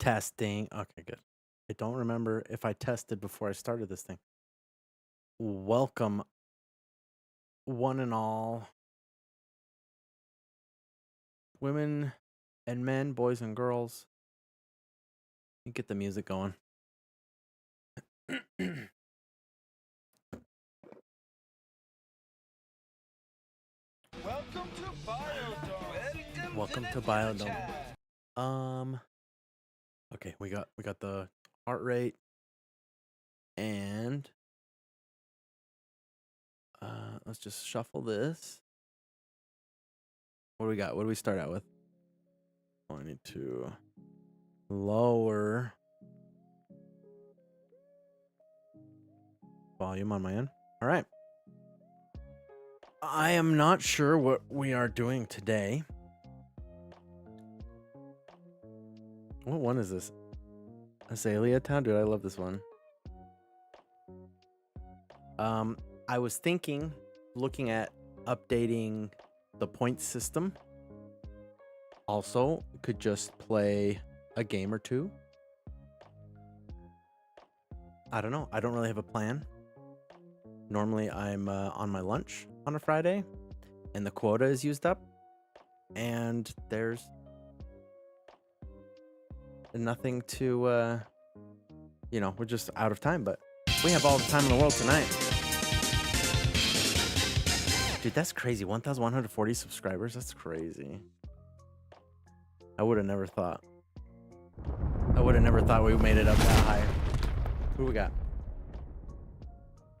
Testing. Okay, good. I don't remember if I tested before I started this thing. Welcome, one and all, women and men, boys and girls. You get the music going. Welcome to Biodome. Welcome to Biodome. Okay, we got the heart rate, and let's just shuffle this. What do we got? What do we start out with? Oh, I need to lower volume on my end. All right. I am not sure what we are doing today. What one is this? Azalea Town? Dude, I love this one. I was thinking, looking at updating the point system. Also, could just play a game or two. I don't know. I don't really have a plan. Normally, I'm on my lunch on a Friday, and the quota is used up, and there's nothing to, we're just out of time, but we have all the time in the world tonight. Dude, that's crazy. 1,140 subscribers. That's crazy. I would have never thought. I would have never thought we made it up that high. Who we got?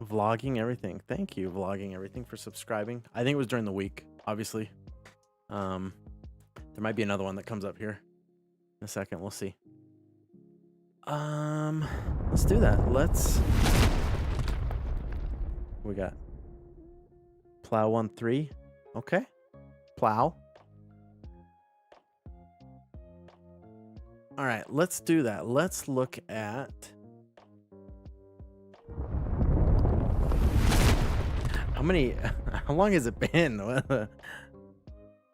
Vlogging everything. Thank you, Vlogging everything, for subscribing. I think it was during the week, obviously. There might be another one that comes up here in a second. We'll see. Let's do that. We got Plow 1-3. Okay. Plow. All right, let's do that. Let's look at how long has it been?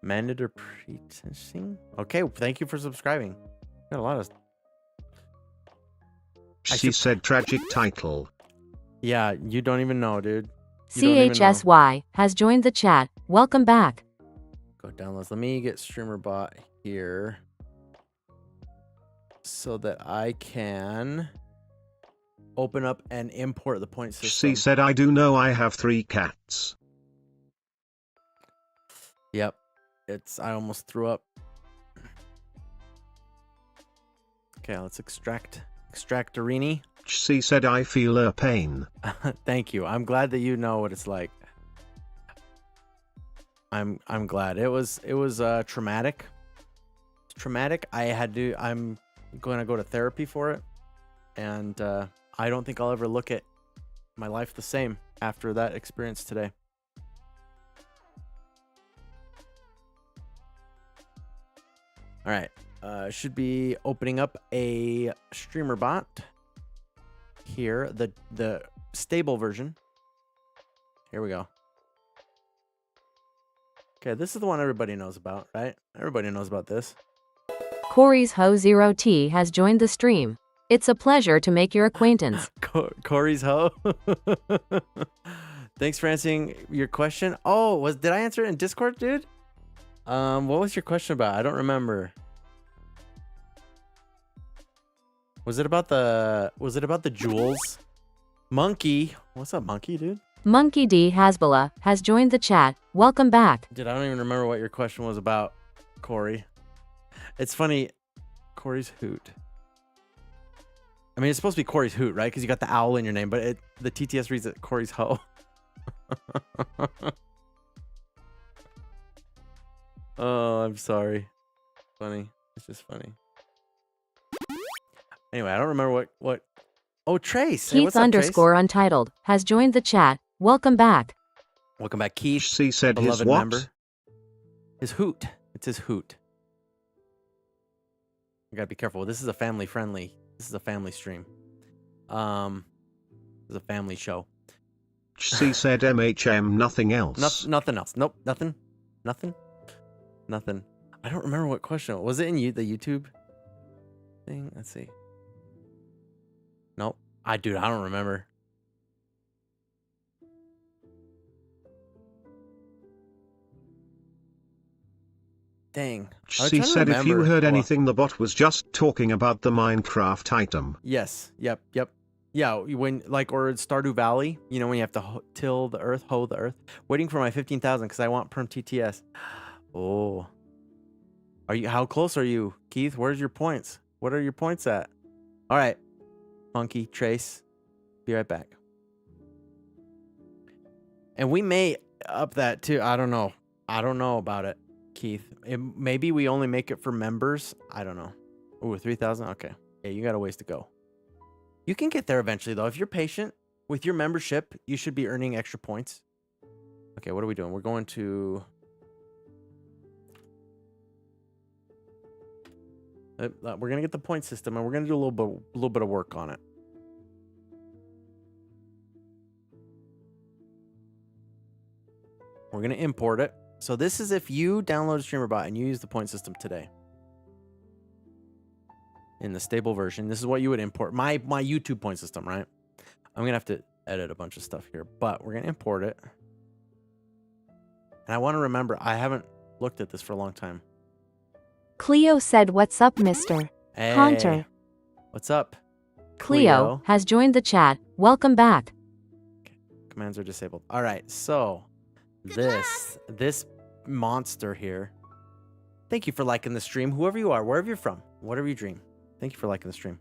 Mandatory pretensing? Okay, thank you for subscribing. Got a lot of. She said tragic title. Yeah, you don't even know, dude. CHSY has joined the chat. Welcome back. Go downloads. Let me get Streamerbot here so that I can open up and import the point system. She said, I do know I have 3 cats. Yep. I almost threw up. Okay, let's extract Arini. She said, I feel her pain. Thank you. I'm glad that you know what it's like. I'm glad. It was traumatic. Traumatic. I'm going to go to therapy for it, and I don't think I'll ever look at my life the same after that experience today. All right. Should be opening up a Streamerbot here, the stable version. Here we go. Okay, this is the one everybody knows about, right? Everybody knows about this. Corey's Ho 0T has joined the stream. It's a pleasure to make your acquaintance. Corey's Ho. Thanks for answering your question. Oh, did I answer it in Discord, dude? What was your question about? I don't remember. Was it about the jewels? Monkey. What's up, Monkey, dude? Monkey D Hasbullah has joined the chat. Welcome back. Dude, I don't even remember what your question was about, Corey. It's funny. Corey's Hoot. I mean, it's supposed to be Corey's Hoot, right? Because you got the owl in your name, but the TTS reads it Corey's Ho. Oh, I'm sorry. Funny. It's just funny. Anyway, I don't remember what. Oh, Trace. Hey, Keith what's up, Trace? _untitled has joined the chat. Welcome back. Welcome back, Keith. She said his beloved what? member. His Hoot. It's his Hoot. You gotta be careful. This is a family friendly. This is a family stream. This is a family show. She said MHM, nothing else. Nothing else. Nope. Nothing. I don't remember what question. Was it in the YouTube thing? Let's see. Nope. Dude, I don't remember. Dang. She said if you heard anything, the bot was just talking about the Minecraft item. Yes. Yep. Yeah, when like or Stardew Valley, you know, when you have to till the earth, hoe the earth. Waiting for my 15,000 because I want perm TTS. Oh. How close are you, Keith? Where's your points? What are your points at? All right. Monkey, Trace. Be right back. And we may up that too. I don't know. I don't know about it, Keith. Maybe we only make it for members. I don't know. Ooh, 3,000. Okay. Yeah, you got a ways to go. You can get there eventually, though. If you're patient with your membership, you should be earning extra points. Okay, what are we doing? We're going to... we're going to get the point system, and we're going to do a little bit of work on it. We're going to import it. So this is if you download Streamerbot and you use the point system today. In the stable version, this is what you would import. My YouTube point system, right? I'm going to have to edit a bunch of stuff here, but we're going to import it. And I want to remember, I haven't looked at this for a long time. Cleo said, "What's up, Mr. Hey, Hunter?" What's up? Cleo has joined the chat. Welcome back. Okay. Commands are disabled. All right, so this monster here. Thank you for liking the stream, whoever you are, wherever you're from, whatever you dream. Thank you for liking the stream.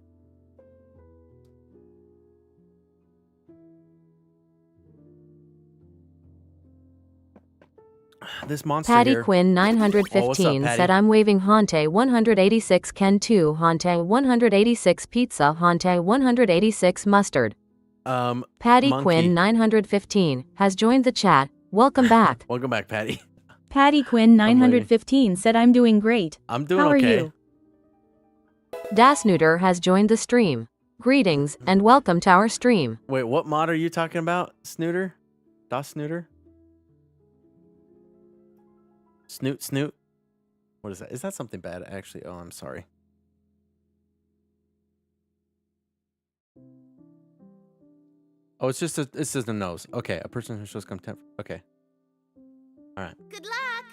This monster Patty here. Quinn 915 said, "I'm waving Hante 186 Ken 2 Hante 186 pizza Hante 186 mustard." Patty Monkey. Quinn 915 has joined the chat. Welcome back. Welcome back, Patty. Patty Quinn 915 said, "I'm doing great. I'm doing How okay. are you?" Dasnooter has joined the stream. Greetings and welcome to our stream. Wait, what mod are you talking about, Snooter? Snooter? Snoot? What is that? Is that something bad, actually? Oh, I'm sorry. Oh, it's just a nose. Okay, a person who shows contempt. Okay. All right. Good luck.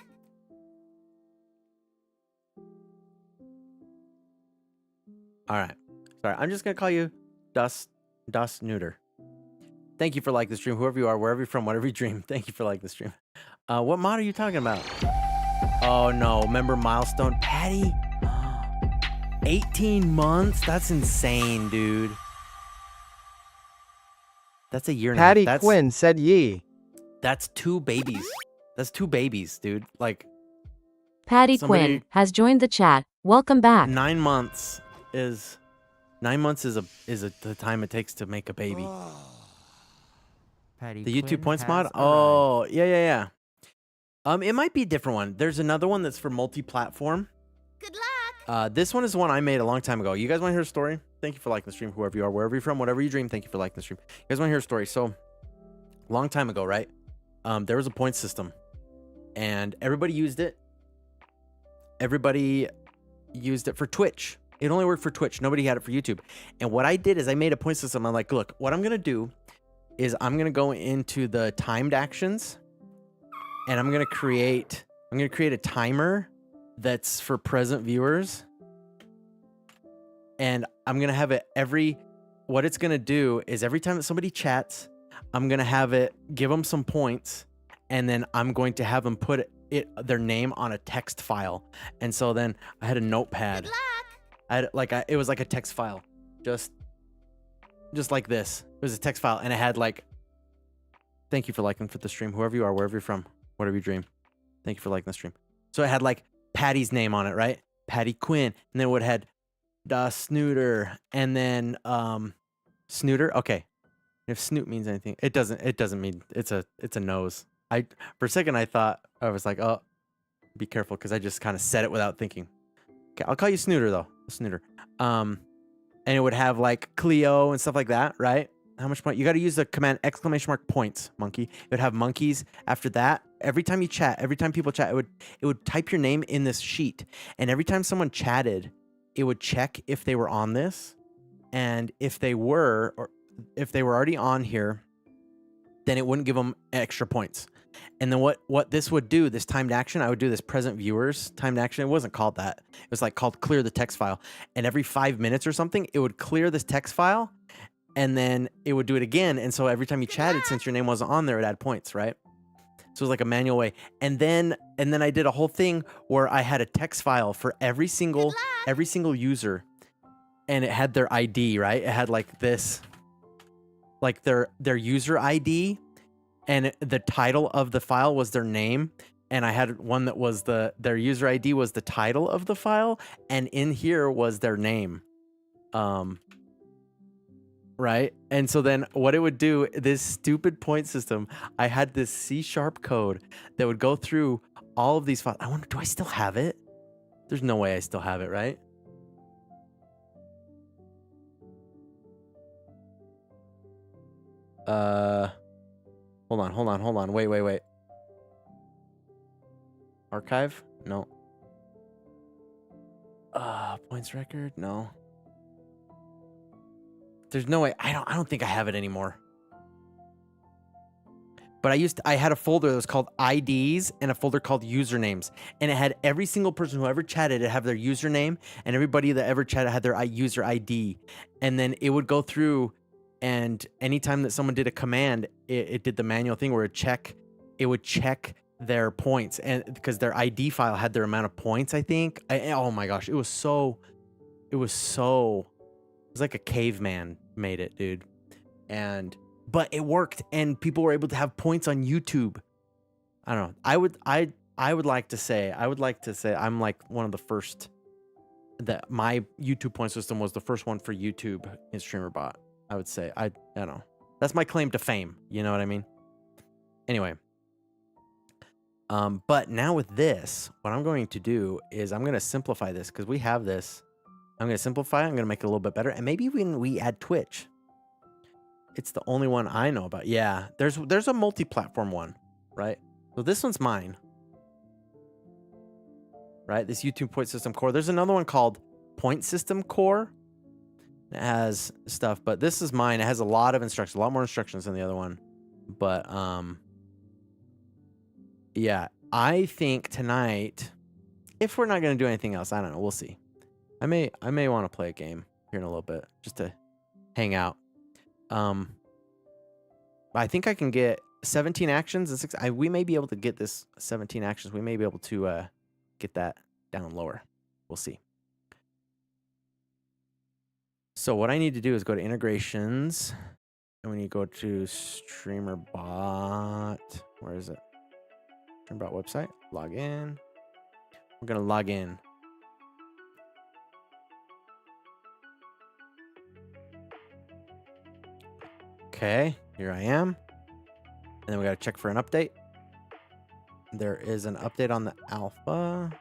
All right. Sorry, I'm just going to call you Neuter. Thank you for liking the stream, whoever you are, wherever you're from, whatever you dream. Thank you for liking the stream. What mod are you talking about? Oh, no. Remember Milestone? Patty? 18 months? That's insane, dude. That's a year and a half. Patty Quinn said ye. That's 2 babies. That's 2 babies, dude. Like, Patty Quinn has joined the chat. Welcome back. 9 months is the time it takes to make a baby. Patty The YouTube Quinn points has mod? arrived. Oh, yeah. It might be a different one. There's another one that's for multi-platform. Good luck. This one is one I made a long time ago. You guys want to hear a story? Thank you for liking the stream, whoever you are, wherever you're from, whatever you dream. Thank you for liking the stream. You guys want to hear a story? So, long time ago, right? There was a point system, and everybody used it. Everybody used it for Twitch. It only worked for Twitch. Nobody had it for YouTube. And what I did is I made a point system. I'm like, look, what I'm gonna do is I'm gonna go into the timed actions, and I'm gonna create a timer that's for present viewers, and I'm gonna have it what it's gonna do is every time that somebody chats, I'm gonna have it give them some points, and then I'm going to have them put their name on a text file. And so then I had a notepad. Good luck. I had it was like a text file, just like this. It was a text file, and it had like, "Thank you for liking the stream, whoever you are, wherever you're from, whatever you dream. Thank you for liking the stream." So it had like Patty's name on it, right? Patty Quinn, and then it had Snooter, and then Snooter. Okay, if Snoot means anything, it doesn't. It doesn't mean it's a nose. For a second I thought, I was like, oh, be careful, because I just kind of said it without thinking. Okay, I'll call you Snooter though. Snooter. And it would have like Cleo and stuff like that, right? How much point? You got to use the command !! points, monkey. It would have monkeys after that. Every time you chat, every time people chat, it would type your name in this sheet. And every time someone chatted, it would check if they were on this, and if they were, or if they were already on here, then it wouldn't give them extra points. And then what this would do, this timed action, I would do this present viewers timed action. It wasn't called that. It was like called clear the text file. And every 5 minutes or something, it would clear this text file, and then it would do it again. And so every time you chatted, since your name wasn't on there, it had points, right? So it was like a manual way. And then I did a whole thing where I had a text file for every single user, and it had their ID, right? It had like this, like their user ID, and the title of the file was their name. And I had one that was their user ID was the title of the file, and in here was their name. Right? And so then what it would do, this stupid point system, I had this C# code that would go through all of these files. I wonder, do I still have it? There's no way I still have it, right? Hold on. Wait. Archive? No. Points record? No. There's no way. I don't think I have it anymore. But I had a folder that was called IDs and a folder called usernames, and it had every single person who ever chatted to have their username, and everybody that ever chatted had their user ID. And then it would go through, and anytime that someone did a command, it did the manual thing where it would check their points, and because their ID file had their amount of points, I think. Oh my gosh, it was like a caveman made it, dude. But it worked, and people were able to have points on YouTube. I don't know. I would like to say I'm like one of the first, that my YouTube point system was the first one for YouTube in Streamerbot. I would say. I don't know. That's my claim to fame. You know what I mean? Anyway. But now with this, what I'm going to do is I'm going to simplify this, because we have this. I'm going to simplify it. I'm going to make it a little bit better. And maybe when we add Twitch, it's the only one I know about. Yeah, there's a multi-platform one, right? So this one's mine, right? This YouTube point system core. There's another one called point system core. It has stuff, but this is mine. It has a lot of instructions, a lot more instructions than the other one. But yeah, I think tonight, if we're not going to do anything else, I don't know. We'll see. I may want to play a game here in a little bit just to hang out. I think I can get 17 actions and 6. We may be able to get this 17 actions. We may be able to get that down lower. We'll see. So what I need to do is go to integrations, and we need to go to Streamerbot. Where is it? Streamerbot website. Log in. We're gonna log in. Okay, here I am. And then we gotta check for an update. There is an update on the alpha.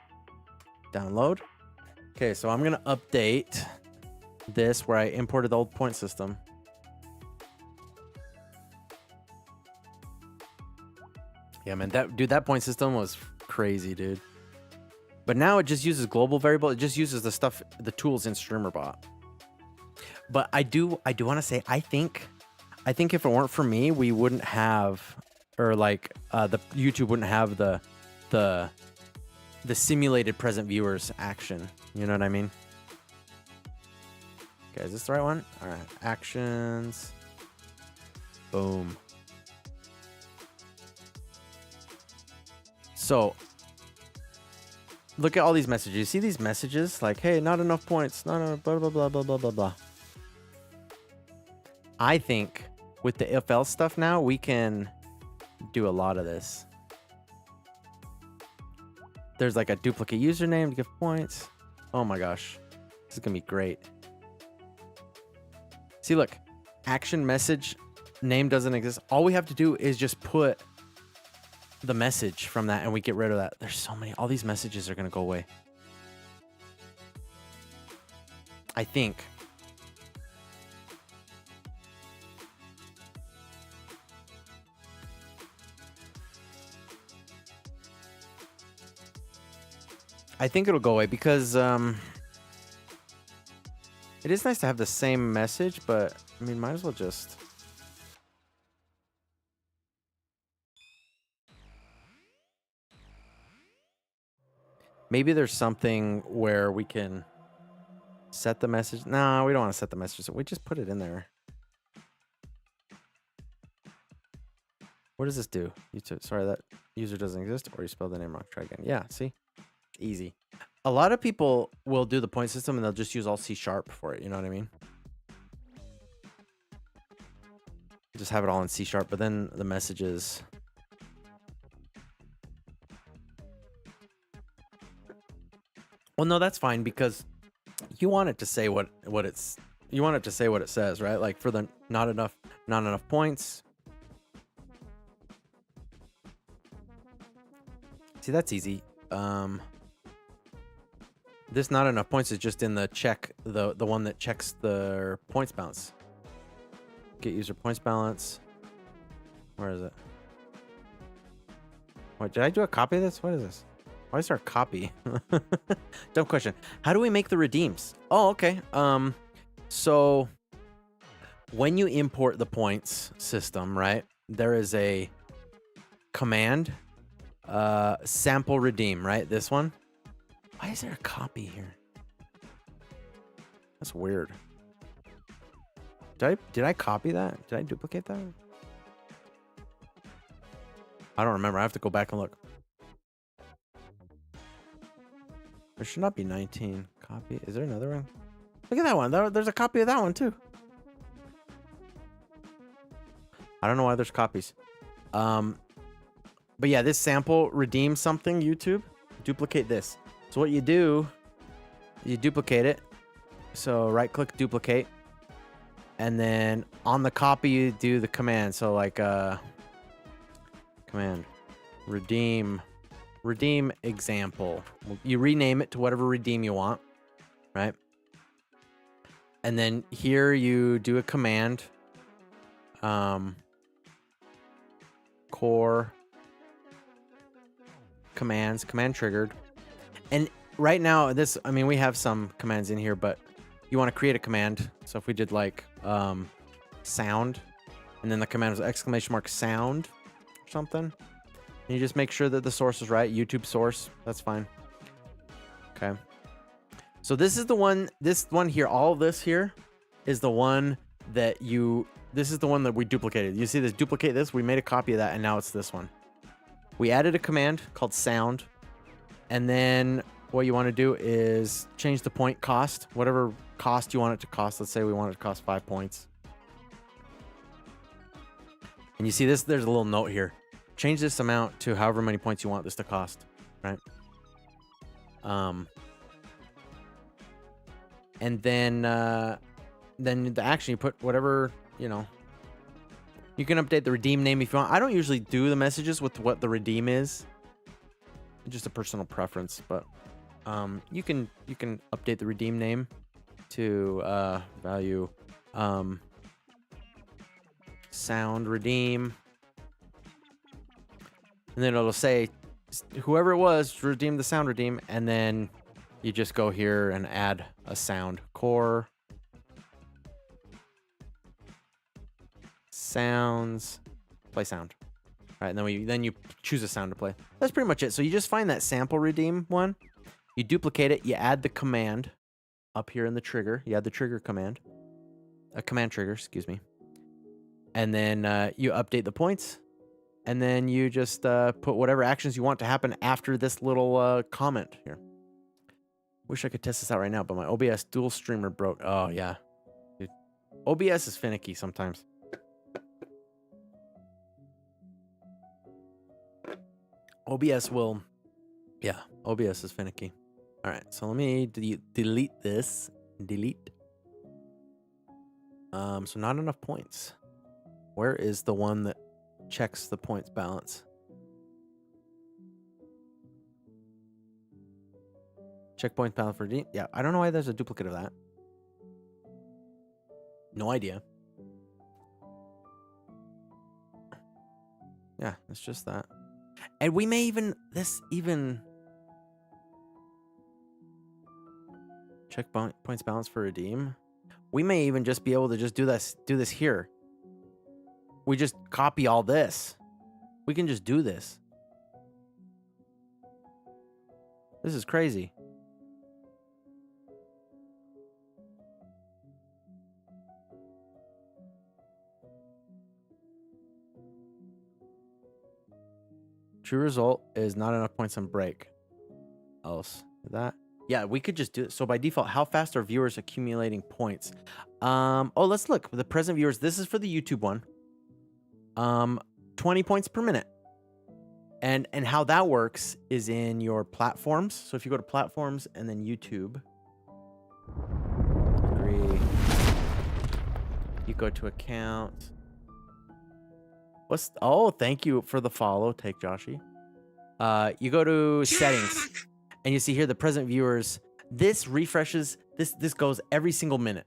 Download. Okay, so I'm gonna update this where I imported the old point system. Yeah, man, that point system was crazy, dude. But now it just uses global variable. It just uses the tools in Streamerbot. But I do want to say, I think if it weren't for me, we wouldn't have, or like the YouTube wouldn't have the simulated present viewers action. You know what I mean? Okay, is this the right one? All right, actions. Boom. So look at all these messages. You see these messages like, hey, not enough points, not enough, blah, blah, blah, blah, blah, blah, blah. I think with the if else stuff now, we can do a lot of this. There's like a duplicate username to give points. Oh my gosh. This is going to be great. See, look, action message name doesn't exist. All we have to do is just put the message from that and we get rid of that. There's so many. All these messages are going to go away. I think. I think it'll go away because It is nice to have the same message, but I mean, might as well just. Maybe there's something where we can set the message. No, we don't want to set the message. We just put it in there. What does this do? Sorry, that user doesn't exist, or you spelled the name wrong. Try again. Yeah, see? Easy. A lot of people will do the point system and they'll just use all C# for it. You know what I mean? Just have it all in C#, but then the messages. Well, no, that's fine because you want it to say what it's. You want it to say what it says, right? Like for the not enough points. See, that's easy. This not enough points is just in the check, the one that checks the points balance. Get user points balance. Where is it? What, did I do a copy of this? What is this? Why is there a copy? Dumb question. How do we make the redeems? Oh, okay. So when you import the points system, right, there is a command, sample redeem, right? This one. Why is there a copy here? That's weird. Did I copy that? Did I duplicate that? I don't remember. I have to go back and look. There should not be 19. Copy. Is there another one? Look at that one. There's a copy of that one too. I don't know why there's copies. But yeah, this sample redeem something, YouTube. Duplicate this. So what you do, you duplicate it. So right click duplicate. And then on the copy, you do the command. So like command redeem example. You rename it to whatever redeem you want, right? And then here you do a command, core commands, command triggered. And right now this, I mean, we have some commands in here, but you want to create a command. So if we did like sound, and then the command was exclamation mark sound or something, and you just make sure that the source is right. YouTube source, that's fine. Okay. So this is the one, this one here, all of this here is the one that this is the one that we duplicated. You see this, duplicate this, we made a copy of that, and now it's this one. We added a command called sound, and then what you want to do is change the point cost, whatever cost you want it to cost. Let's say we want it to cost 5 points. And you see this, there's a little note here. Change this amount to however many points you want this to cost, right? And then the action, you put whatever, you know. You can update the redeem name if you want. I don't usually do the messages with what the redeem is. Just a personal preference, but you can update the redeem name to value sound redeem, and then it'll say whoever it was redeem the sound redeem, and then you just go here and add a sound core sounds play sound. All right, and then you choose a sound to play. That's pretty much it. So you just find that sample redeem one, you duplicate it, you add the command up here in the trigger. You add the trigger command, a command trigger, excuse me, and then you update the points, and then you just put whatever actions you want to happen after this little comment here. Wish I could test this out right now, but my OBS dual streamer broke. Oh yeah, dude. OBS is finicky sometimes. OBS will, yeah, OBS is finicky. All right, so let me delete this. Delete. So not enough points. Where is the one that checks the points balance? Check points balance for D. Yeah, I don't know why there's a duplicate of that. No idea. Yeah, it's just that. And we may even check points balance for redeem. We may even just be able to just do this here. We just copy all this. We can just do this. This is crazy. True result is not enough points on break. Else that. Yeah, we could just do it. So by default, how fast are viewers accumulating points? Oh, let's look. The present viewers, this is for the YouTube one. 20 points per minute. And how that works is in your platforms. So if you go to platforms and then YouTube. Agree. You go to account. Oh, thank you for the follow. Take Joshy. You go to settings and you see here the present viewers. This refreshes. This goes every single minute.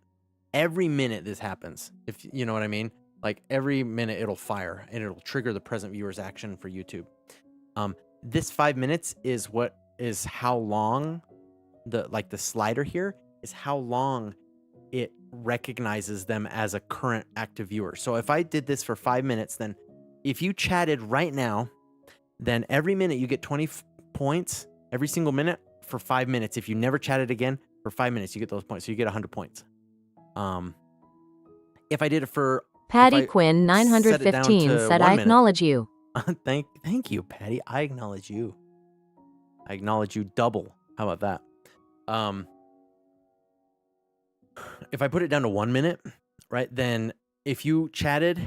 Every minute this happens. If you know what I mean. Like every minute it'll fire and it'll trigger the present viewers action for YouTube. This 5 minutes is how long the slider here is how long it recognizes them as a current active viewer. So if I did this for 5 minutes, then if you chatted right now, then every minute you get 20 points every single minute for 5 minutes. If you never chatted again for 5 minutes, you get those points. So you get 100 points. If I did it for Patty Quinn 915 said, I acknowledge you. Thank you, Patty. I acknowledge you. I acknowledge you double. How about that? If I put it down to 1 minute, right, then if you chatted,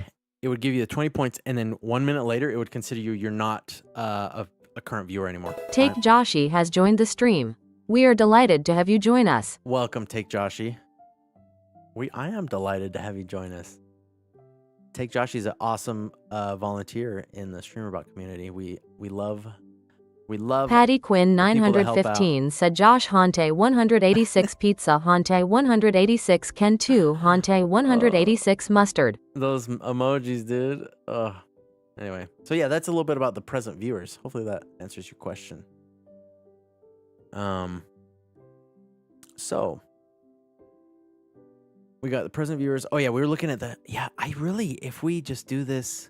it would give you the 20 points, and then 1 minute later, it would consider you're not a current viewer anymore. Take Joshy has joined the stream. We are delighted to have you join us. Welcome, Take Joshy. I am delighted to have you join us. Take Joshy is an awesome volunteer in the Streamerbot community. We love. Patty Quinn 915 said Josh Hante 186 pizza Hante 186 Ken 2 Hante 186 mustard. Those emojis, dude. Anyway, so yeah, that's a little bit about the present viewers. Hopefully that answers your question. So we got the present viewers. Oh yeah, we were looking at the. Yeah, if we just do this.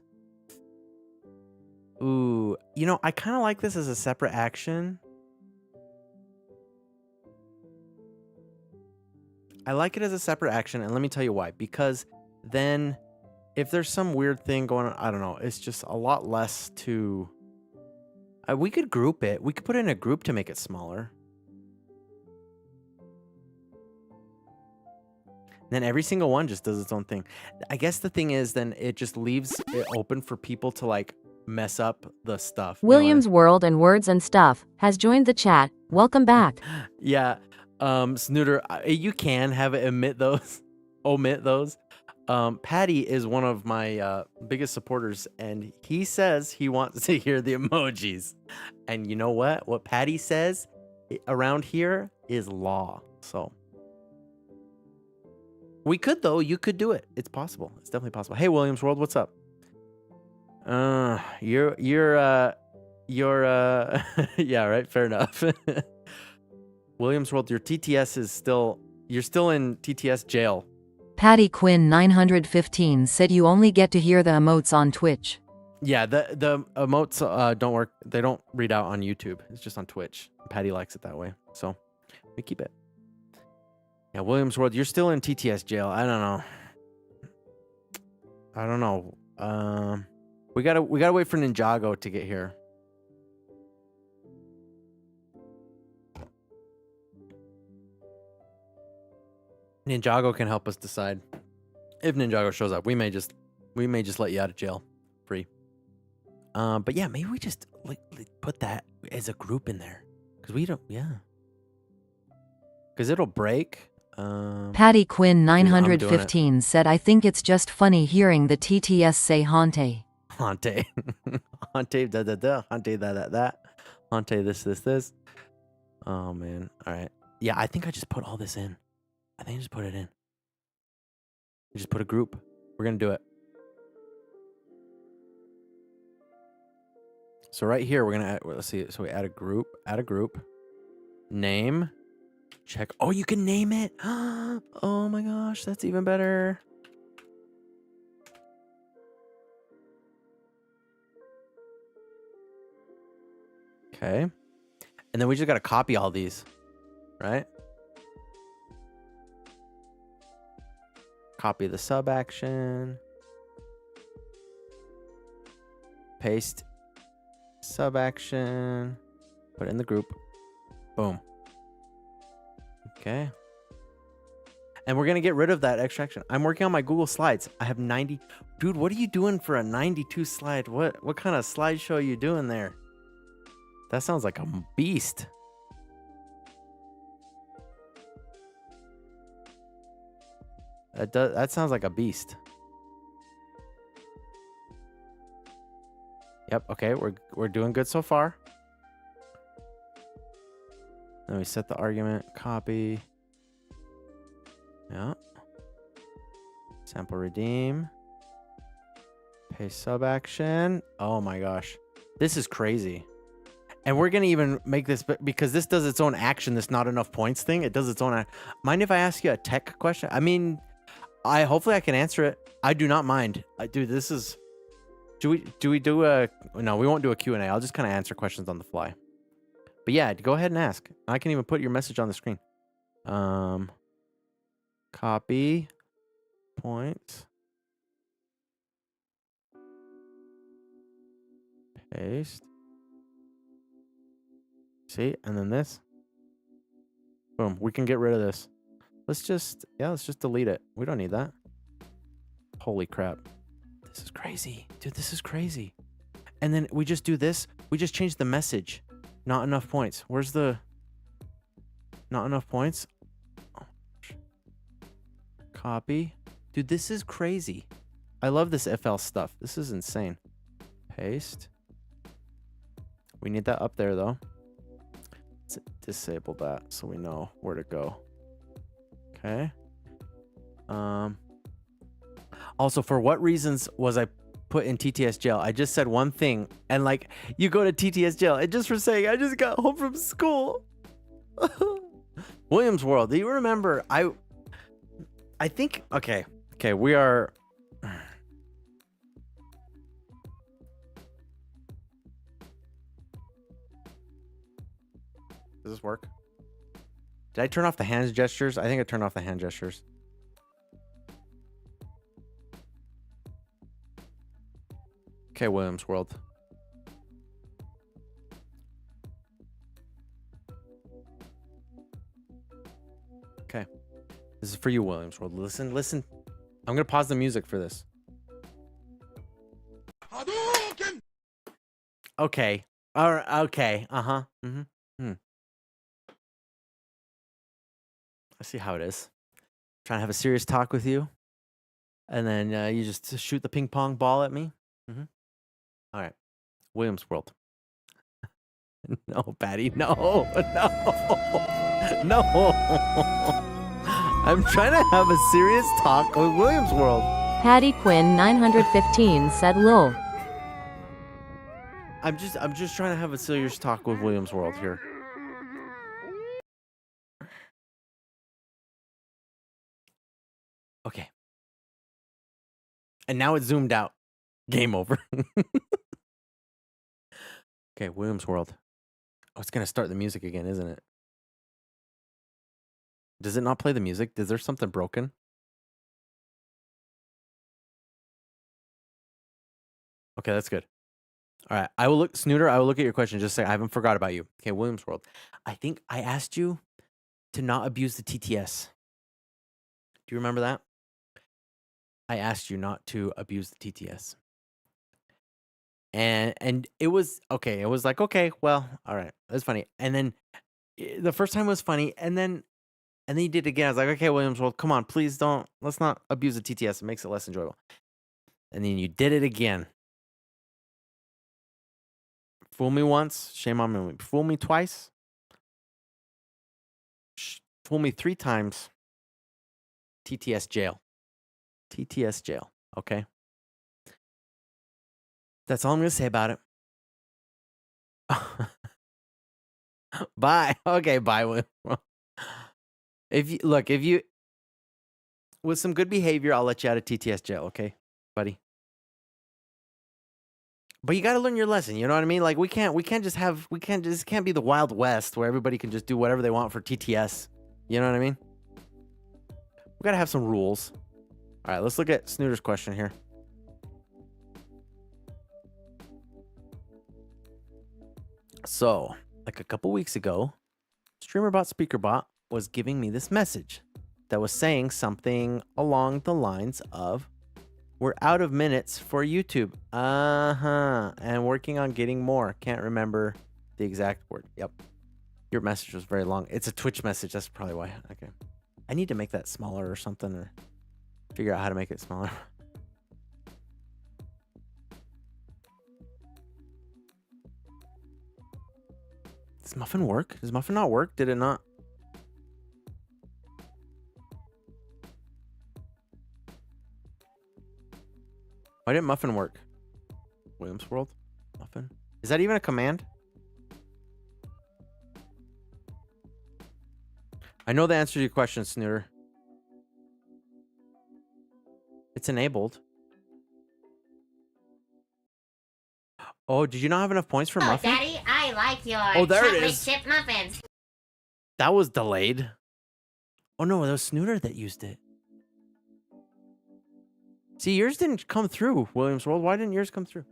Ooh, I kind of like this as a separate action. I like it as a separate action, and let me tell you why. Because then, if there's some weird thing going on, I don't know, it's just a lot less to... we could group it. We could put it in a group to make it smaller. Then every single one just does its own thing. I guess the thing is, then it just leaves it open for people to, like, mess up the stuff. Williams World and Words and Stuff has joined the chat. Welcome back. Yeah. Snooter, you can have it omit those. Patty is one of my biggest supporters, and he says he wants to hear the emojis. And you know what? What Patty says around here is law. So we could, though. You could do it. It's possible. It's definitely possible. Hey, Williams World, what's up? You're yeah, right. Fair enough. Williams World, your TTS is you're still in TTS jail. Patty Quinn 915 said you only get to hear the emotes on Twitch. Yeah, the emotes don't work. They don't read out on YouTube. It's just on Twitch. Patty likes it that way, so we keep it. Yeah, Williams World, you're still in TTS jail. I don't know. We gotta wait for Ninjago to get here. Ninjago can help us decide. If Ninjago shows up, we may just let you out of jail free. But yeah, maybe we just put that as a group in there, because we don't. Yeah, because it'll break. Patty Quinn 915 said, I think it's just funny hearing the TTS say Hante. Hante. Hante da da da. Hante that. Hante this. Oh man. All right. Yeah, I think I just put all this in. I think I just put it in. We just put a group. We're gonna do it. So right here, we're gonna add, let's see. So we add a group. Name. Check. Oh, you can name it. Oh my gosh, that's even better. Okay. And then we just got to copy all these, right? Copy the sub action. Paste sub action. Put it in the group. Boom. Okay. And we're going to get rid of that extraction. I'm working on my Google Slides. I have 90. Dude, what are you doing for a 92 slide? What kind of slideshow are you doing there? That sounds like a beast. That sounds like a beast. Yep, okay, we're doing good so far. Then we set the argument, copy. Yeah. Sample redeem. Paste sub action. Oh my gosh. This is crazy. And we're going to even make this, because this does its own action, this not enough points thing. It does its own. Mind if I ask you a tech question? I mean, hopefully I can answer it. I do not mind. Dude, this is, do we do a, no, we won't do a Q&A. I'll just kind of answer questions on the fly. But yeah, go ahead and ask. I can even put your message on the screen. Copy points. Paste. See, and then this. Boom, we can get rid of this. Let's just delete it. We don't need that. Holy crap. This is crazy. Dude, this is crazy. And then we just do this. We just change the message. Not enough points. Where's the... Not enough points? Oh, copy. Dude, this is crazy. I love this FL stuff. This is insane. Paste. We need that up there, though. Let's disable that so we know where to go. Okay. Also, for what reasons was I put in TTS jail? I just said one thing, and like, you go to TTS jail, and just for saying I just got home from school. Williams World. Do you remember? I think. Okay. We are. Does this work? Did I turn off the hand gestures? I think I turned off the hand gestures. Okay, Williams World. Okay. This is for you, Williams World. Listen. I'm going to pause the music for this. Okay. All right. Okay. Uh-huh. Mm-hmm. I see how it is. Trying to have a serious talk with you. And then you just shoot the ping pong ball at me. Mm-hmm. All right. Williams World. No, Patty. No. I'm trying to have a serious talk with Williams World. Patty Quinn 915 said lol. I'm just trying to have a serious talk with Williams World here. Okay. And now it's zoomed out. Game over. Okay, Williams World. Oh, it's going to start the music again, isn't it? Does it not play the music? Is there something broken? Okay, that's good. All right. I will look, Snooter, I will look at your question. Just say, I haven't forgot about you. Okay, Williams World. I think I asked you to not abuse the TTS. Do you remember that? I asked you not to abuse the TTS. And it was okay. It was like, okay, well, all right. That's funny. And then the first time was funny. And then you did it again. I was like, okay, Williams World, come on, please don't. Let's not abuse the TTS. It makes it less enjoyable. And then you did it again. Fool me once, shame on me. Fool me twice. Fool me 3 times. TTS jail. TTS jail. Okay. That's all I'm going to say about it. Bye. Okay, bye. If you with some good behavior, I'll let you out of TTS jail, okay, buddy? But you got to learn your lesson. You know what I mean? Like we can't be the Wild West where everybody can just do whatever they want for TTS. You know what I mean? We got to have some rules. All right, let's look at Snooter's question here. So, like a couple weeks ago, Streamerbot SpeakerBot was giving me this message that was saying something along the lines of, we're out of minutes for YouTube. And working on getting more. Can't remember the exact word. Yep. Your message was very long. It's a Twitch message. That's probably why. Okay. I need to make that smaller or something, or figure out how to make it smaller. Does Muffin work? Does Muffin not work? Did it not? Why didn't Muffin work? Williams World? Muffin? Is that even a command? I know the answer to your question, Snooter. It's enabled. Oh, did you not have enough points for Muffin? Daddy, I like your chocolate chip muffins. That was delayed. Oh no, it was Snooter that used it. See, yours didn't come through, Williams World. Why didn't yours come through?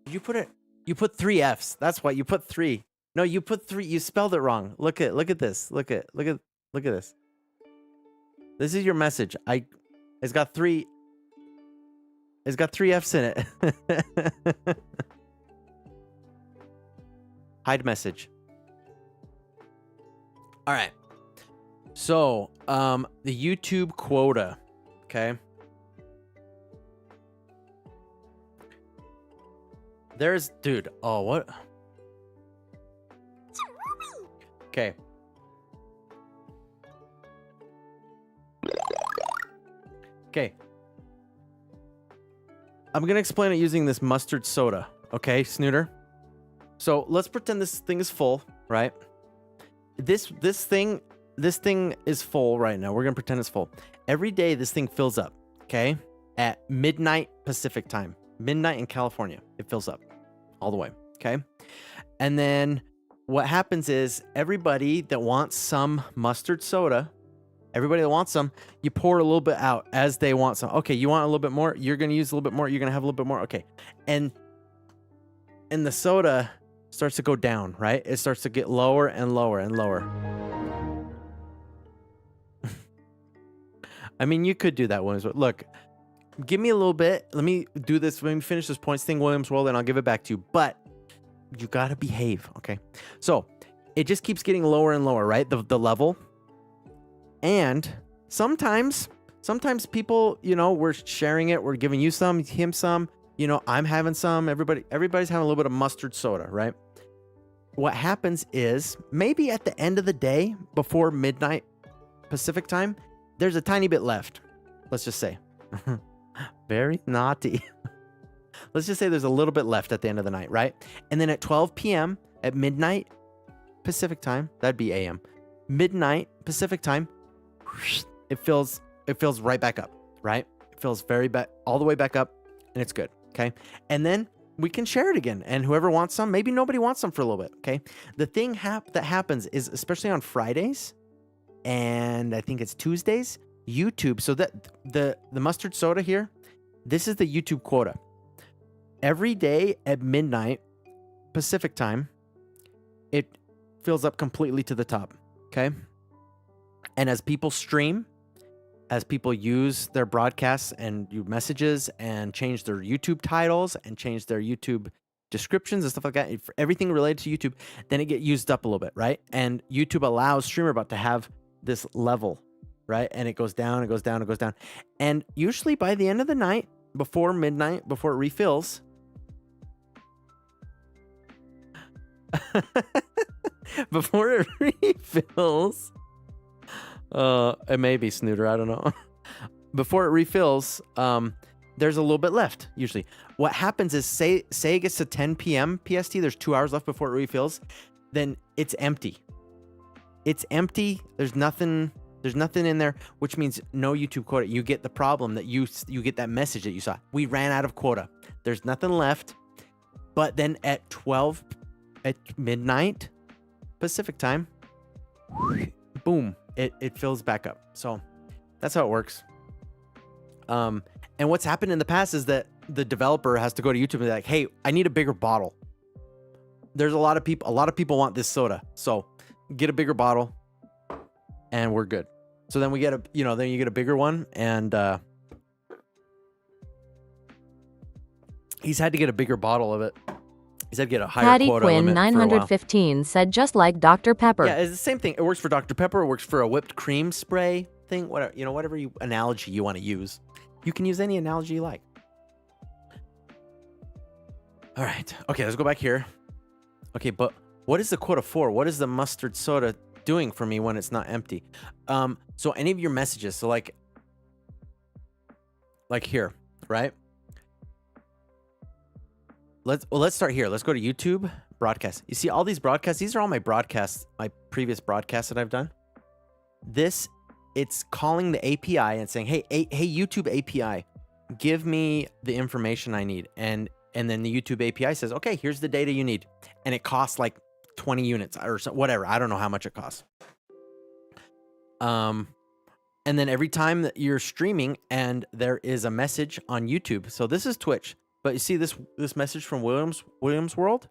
Did you put it? You put 3 F's. That's why you put 3. No, you put 3. You spelled it wrong. Look at this. Look at this. This is your message. It's got 3 F's in it. Hide message. All right. So, the YouTube quota, okay? Dude, oh, what? Okay. Okay. I'm going to explain it using this mustard soda, okay, Snooter? So, let's pretend this thing is full, right? This thing is full right now. We're going to pretend it's full. Every day this thing fills up, okay? At midnight Pacific time. Midnight in California. It fills up all the way, okay? And then what happens is everybody that wants some mustard soda, everybody that wants some, you pour a little bit out as they want some. Okay, you want a little bit more? You're going to use a little bit more. You're going to have a little bit more. Okay. And the soda starts to go down, right? It starts to get lower and lower and lower. I mean, you could do that, Williams. But look, give me a little bit. Let me do this. Let me finish this points thing, Williams World, and I'll give it back to you. But you got to behave, okay? So it just keeps getting lower and lower, right? The level. And sometimes people, you know, we're sharing it. We're giving you some, him some. You know, I'm having some. Everybody's having a little bit of mustard soda, right? What happens is maybe at the end of the day, before midnight Pacific time, there's a tiny bit left. Let's just say. Very naughty. Let's just say there's a little bit left at the end of the night, right? And then at 12 p.m. at midnight Pacific time, that'd be a.m. Midnight Pacific time, it fills right back up, right? It fills all the way back up, and it's good, okay? And then we can share it again, and whoever wants some, maybe nobody wants some for a little bit, okay? The thing that happens is, especially on Fridays, and I think it's Tuesdays, YouTube, so that the mustard soda here, this is the YouTube quota. Every day at midnight Pacific time, it fills up completely to the top, okay? And as people stream, as people use their broadcasts and do messages and change their YouTube titles and change their YouTube descriptions and stuff like that, for everything related to YouTube, then it gets used up a little bit, right? And YouTube allows Streamerbot to have this level, right? And it goes down, it goes down, it goes down. And usually by the end of the night, before midnight, before it refills, before it refills, it may be Snooter, I don't know. Before it refills, there's a little bit left, usually. What happens is, say it gets to 10 p.m. PST, there's 2 hours left before it refills, then it's empty. It's empty, there's nothing There's nothing in there, which means no YouTube quota. You get the problem that you get that message that you saw. We ran out of quota. There's nothing left. But then at midnight Pacific time, boom, it fills back up. So that's how it works. And what's happened in the past is that the developer has to go to YouTube and be like, hey, I need a bigger bottle. There's a lot of people want this soda. So get a bigger bottle and we're good. So then we get then you get a bigger one, and he's had to get a bigger bottle of it. He's had to get a higher Patty quota Quinn limit 915 said just like Dr. Pepper. Yeah, it's the same thing. It works for Dr. Pepper. It works for a whipped cream spray thing. Whatever analogy you want to use. You can use any analogy you like. All right. Okay, let's go back here. Okay, but what is the quota for? What is the mustard soda doing for me when it's not empty? So any of your messages, so like here, right? Let's start here. Let's go to YouTube broadcast. You see all these broadcasts? These are all my broadcasts, my previous broadcasts that I've done. It's calling the API and saying, hey YouTube API, give me the information I need. And then the YouTube API says, okay, here's the data you need. And it costs like 20 units or whatever. I don't know how much it costs. And then every time that you're streaming and there is a message on YouTube. So this is Twitch, but you see this message from Williams World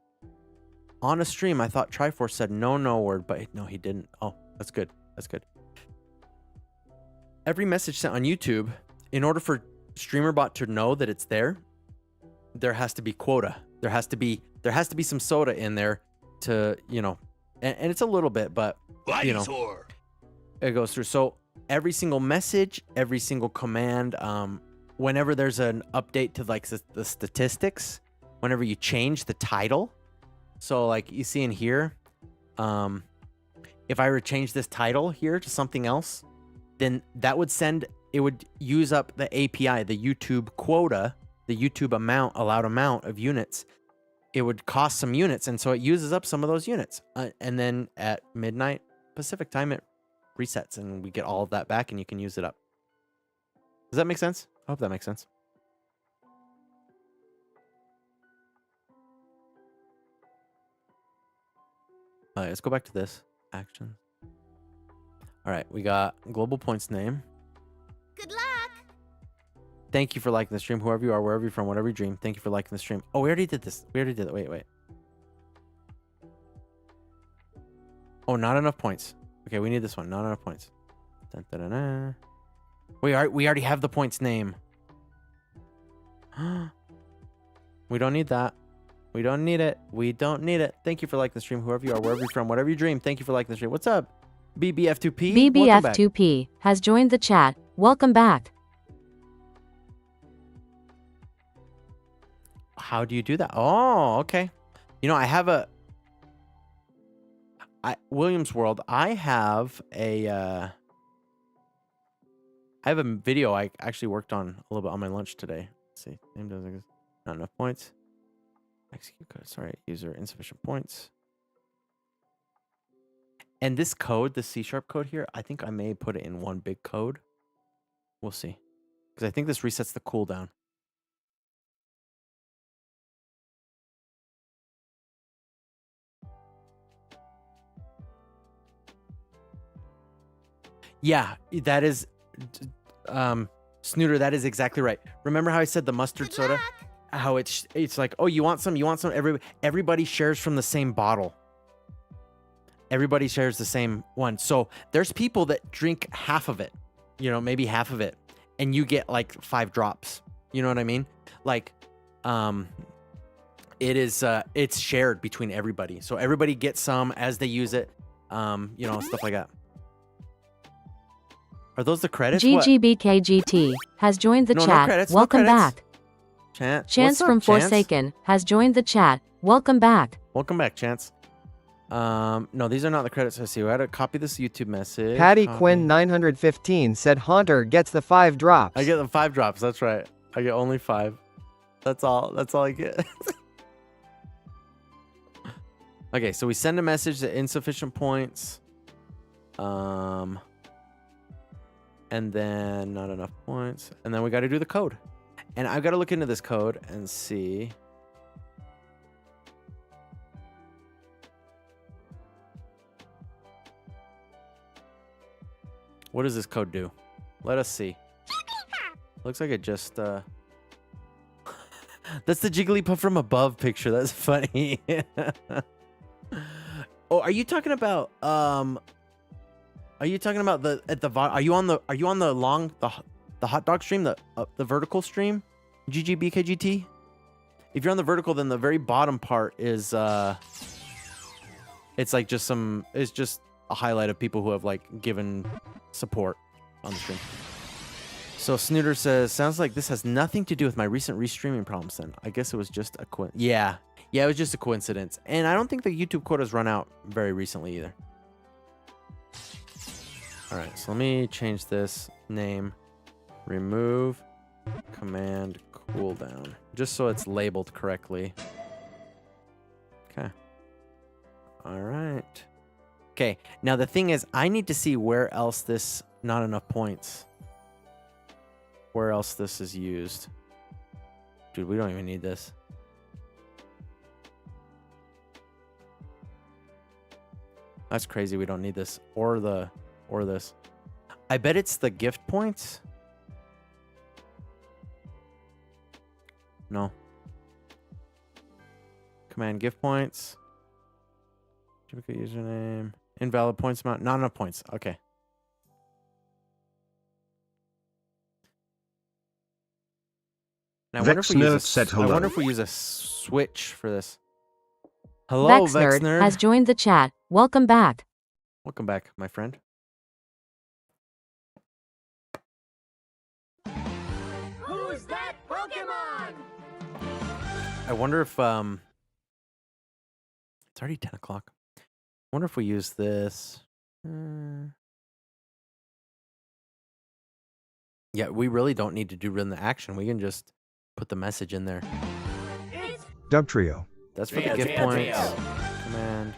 on a stream. I thought Triforce said no word, but no, he didn't. Oh, that's good. That's good. Every message sent on YouTube, in order for Streamerbot to know that it's there has to be quota. There has to be some soda in there to, and it's a little bit, but it goes through. So every single message, every single command, whenever there's an update to like the statistics, whenever you change the title. So like you see in here, if I were to change this title here to something else, then that would it would use up the API, the YouTube quota, the YouTube allowed amount of units. It would cost some units, and so it uses up some of those units. And then at midnight Pacific time, it resets, and we get all of that back, and you can use it up. Does that make sense? I hope that makes sense. All right, let's go back to this. Actions. All right, we got global points name. Good luck. Thank you for liking the stream, whoever you are, wherever you're from, whatever you dream. Thank you for liking the stream. Oh, we already did this. We already did it. Wait. Oh, not enough points. Okay, we need this one. Not enough points. Dun, dun, dun, dun. We already have the points name. We don't need that. We don't need it. We don't need it. Thank you for liking the stream, whoever you are, wherever you're from, whatever you dream. Thank you for liking the stream. What's up? BBF2P? BBF2P has joined the chat. Welcome back. How do you do that? Oh, okay. I have Williams World. I have a video I actually worked on a little bit on my lunch today. Let's see. Name doesn't exist. Not enough points. Execute code. Sorry, user insufficient points. And this code, the C# code here, I think I may put it in one big code. We'll see. Because I think this resets the cooldown. Yeah, that is, Snooter, that is exactly right. Remember how I said the mustard soda? How it's like, oh, you want some? Everybody shares from the same bottle. Everybody shares the same one. So there's people that drink half of it, maybe half of it, and you get like 5 drops. You know what I mean? Like, it's shared between everybody. So everybody gets some as they use it, stuff like that. Are those the credits? GGBKGT has joined the chat. No credits, Welcome back. Chance from Forsaken has joined the chat. Welcome back. Welcome back, Chance. No, these are not the credits I see. We had to copy this YouTube message. Patty Quinn 915 said Haunter gets the 5 drops. I get the 5 drops. That's right. I get only 5. That's all I get. Okay, so we send a message to insufficient points. And then not enough points. And then we got to do the code. And I've got to look into this code and see. What does this code do? Let us see. Looks like it just That's the Jigglypuff from above picture. That's funny. Oh, are you talking about are you talking about the are you on the hot dog stream, the vertical stream? GGBKGT? If you're on the vertical, then the very bottom part is it's like just it's just a highlight of people who have like given support on the stream. So Snooter says, sounds like this has nothing to do with my recent restreaming problems then. I guess it was just a yeah, it was just a coincidence. And I don't think the YouTube quota's run out very recently either. All right, so let me change this name. Remove command cooldown. Just so it's labeled correctly. Okay. All right. Okay, now the thing is, I need to see where else this not enough points. Where else this is used. Dude, we don't even need this. That's crazy. We don't need this or this. I bet it's the gift points. No. Command gift points. Duplicate username. Invalid points amount. Not enough points. Okay. And I wonder if we use a switch for this. Hello, Vexnerd has joined the chat. Welcome back. Welcome back, my friend. Who's that Pokemon? I wonder if it's already 10 o'clock. I wonder if we use this. Yeah, we really don't need to run the action. We can just put the message in there. Dub Trio. That's for the gift points. Command.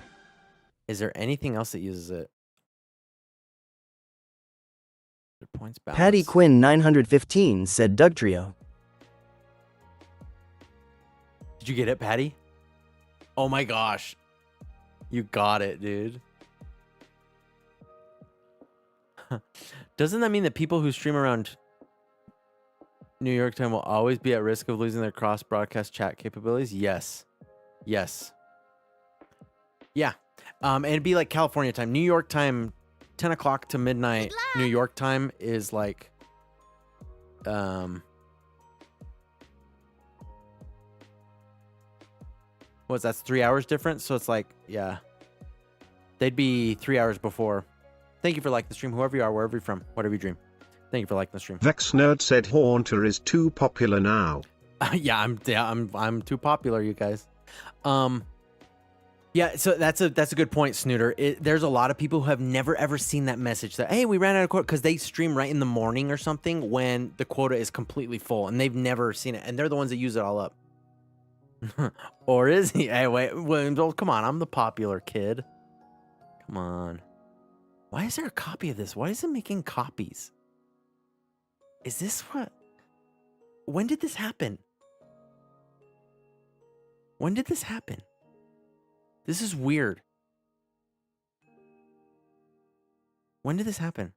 Is there anything else that uses it? Points balance. Patty Quinn 915 said Doug Trio. Did you get it, Patty? Oh my gosh. You got it, dude. Doesn't that mean that people who stream around New York time will always be at risk of losing their cross-broadcast chat capabilities? Yes. Yes. Yeah. And it'd be like California time. New York time, 10 o'clock to midnight. New York time is like... that's 3 hours different? So it's like, yeah. They'd be 3 hours before. Thank you for liking the stream, whoever you are, wherever you're from, whatever you dream. Thank you for liking the stream. Vexnerd said Haunter is too popular now. Yeah, I'm too popular, you guys. Yeah, so that's a good point, Snooter. There's a lot of people who have never ever seen that message that, hey, we ran out of quota, because they stream right in the morning or something when the quota is completely full, and they've never seen it, and they're the ones that use it all up. Or is he? Hey, wait, well, come on, I'm the popular kid. Come on. Why is there a copy of this? Why is it making copies? Is this what? When did this happen? When did this happen? This is weird. When did this happen?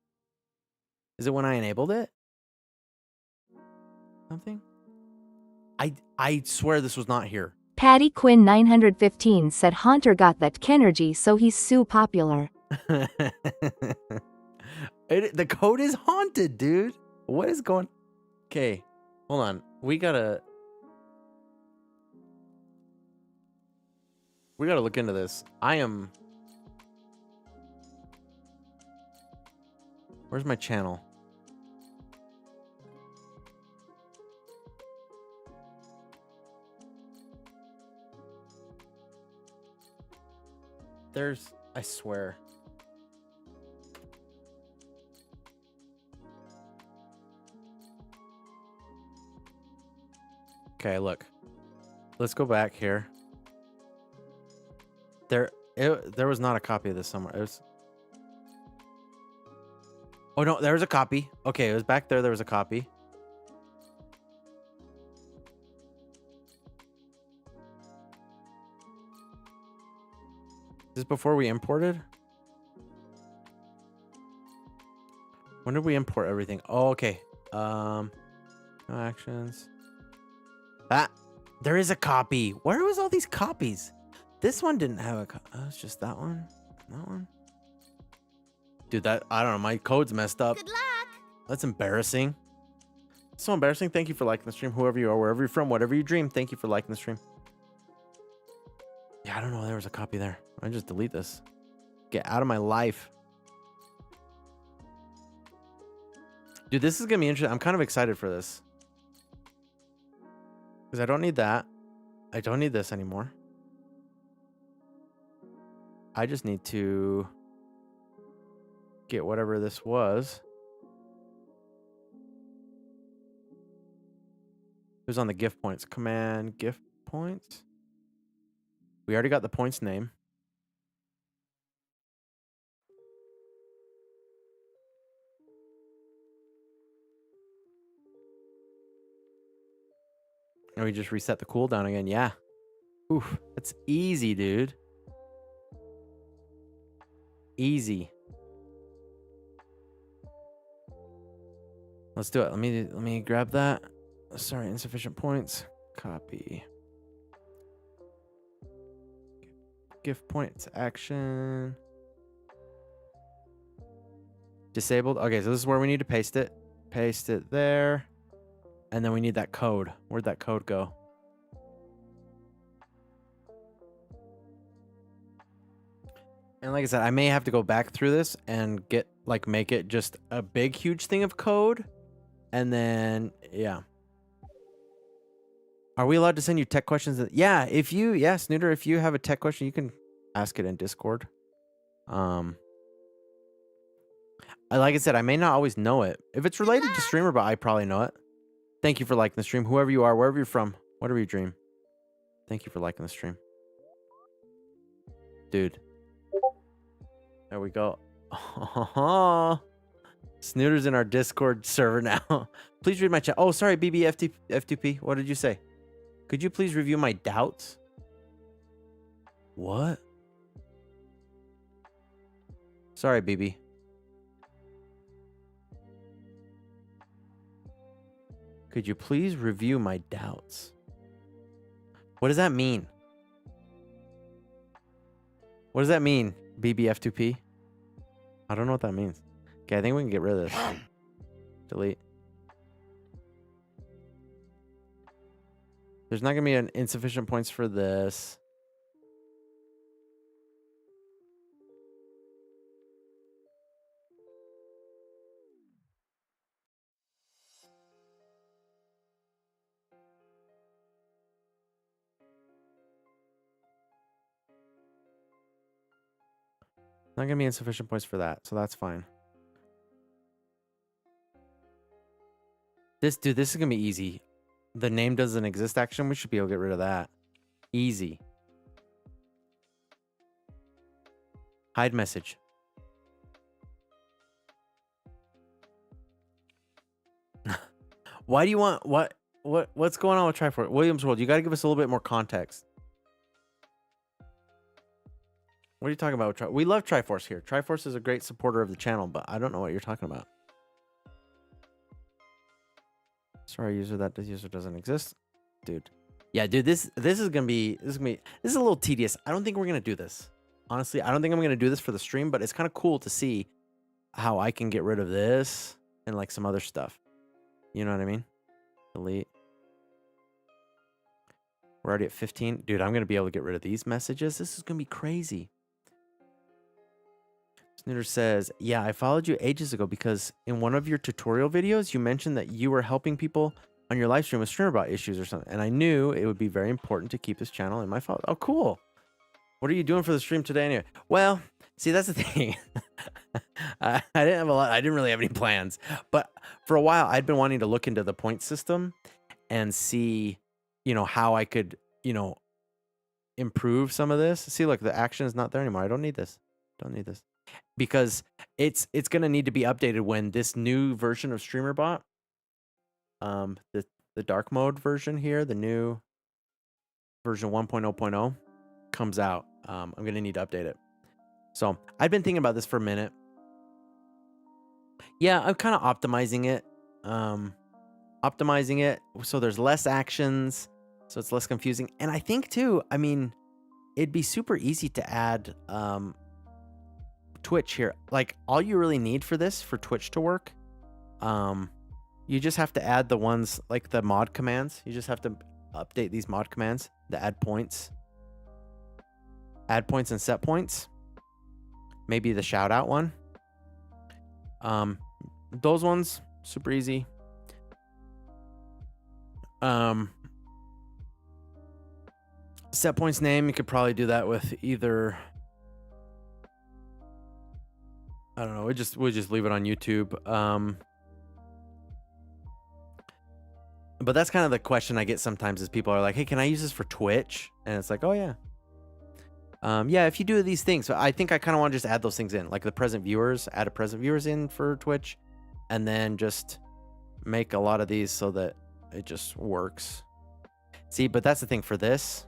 Is it when I enabled it? Something? I swear this was not here. Patty Quinn 915 said Haunter got that Kenergy, so he's so popular. The code is haunted, dude. What is going... Okay, hold on. We gotta look into this. Where's my channel? I swear. Okay, look. Let's go back here. There was not a copy of this somewhere. Oh no, there was a copy. Okay, it was back there. There was a copy. Is this before we imported? When did we import everything? Oh, okay. No actions. Ah, there is a copy. Where was all these copies? This one didn't have a copy. Oh, it's just that one. That one. Dude, that, I don't know. My code's messed up. Good luck. That's embarrassing. So embarrassing. Thank you for liking the stream. Whoever you are, wherever you're from, whatever you dream, thank you for liking the stream. Yeah, I don't know. There was a copy there. I just delete this. Get out of my life. Dude, this is going to be interesting. I'm kind of excited for this. Because I don't need that. I don't need this anymore. I just need to get whatever this was. It was on the gift points. Command gift points. We already got the points name. And we just reset the cooldown again. Yeah. Oof. That's easy, dude. Easy. Let's do it. Let me grab that. Sorry, insufficient points. Copy. Gift points action. Disabled. Okay, so this is where we need to paste it. Paste it there. And then we need that code. Where'd that code go? And like I said, I may have to go back through this and get, like, make it just a big, huge thing of code. And then, yeah. Are we allowed to send you tech questions? Yeah, if you, yeah, Snooter, if you have a tech question, you can ask it in Discord. Like I said, I may not always know it. If it's related to Streamerbot, I probably know it. Thank you for liking the stream. Whoever you are, wherever you're from, whatever you dream. Thank you for liking the stream. Dude. There we go. Snooter's in our Discord server now. Please read my chat. Oh, sorry, BBFTP. What did you say? Could you please review my doubts? What? Sorry, BB. Could you please review my doubts? What does that mean? What does that mean, BBF2P? I don't know what that means. Okay, I think we can get rid of this. Delete. There's not going to be an insufficient points for this. Not going to be insufficient points for that, so that's fine. This, dude, this is going to be easy. The name doesn't exist action. We should be able to get rid of that. Easy. Hide message. Why do you want what's going on with Triforce? Williams World, you got to give us a little bit more context. What are you talking about? We love Triforce here. Triforce is a great supporter of the channel, but I don't know what you're talking about. Sorry, user, that user doesn't exist. Dude. Yeah, dude, this is gonna be a little tedious. I don't think we're gonna do this. Honestly, I don't think I'm gonna do this for the stream, but it's kind of cool to see how I can get rid of this and like some other stuff. You know what I mean? Delete. We're already at 15. Dude, I'm gonna be able to get rid of these messages. This is gonna be crazy. Snooter says, yeah, I followed you ages ago because in one of your tutorial videos, you mentioned that you were helping people on your live stream with Streamerbot issues or something. And I knew it would be very important to keep this channel in my follow. Oh, cool. What are you doing for the stream today anyway? Well, see, that's the thing. I didn't have a lot. I didn't really have any plans. But for a while, I'd been wanting to look into the point system and see, you know, how I could, you know, improve some of this. See, look, the action is not there anymore. I don't need this. Don't need this. because it's gonna need to be updated when this new version of Streamerbot, the dark mode version here, the new version 1.0.0 comes out. I'm gonna need to update it. So I've been thinking about this for a minute. Yeah, I'm kind of optimizing it. Optimizing it so there's less actions, so it's less confusing. And I think too, I mean, it'd be super easy to add Twitch here. Like all you really need for this, for Twitch to work, you just have to add the ones like the mod commands. You just have to update these mod commands, the add points and set points. Maybe the shout out one. Those ones, super easy. Set points name, you could probably do that with either, I don't know, we'll just leave it on YouTube. But that's kind of the question I get sometimes is people are like, hey, can I use this for Twitch? And it's like, oh yeah. Yeah, if you do these things. So I think I kind of want to just add those things in, like the present viewers, add a present viewers in for Twitch, and then just make a lot of these so that it just works. See, but that's the thing for this,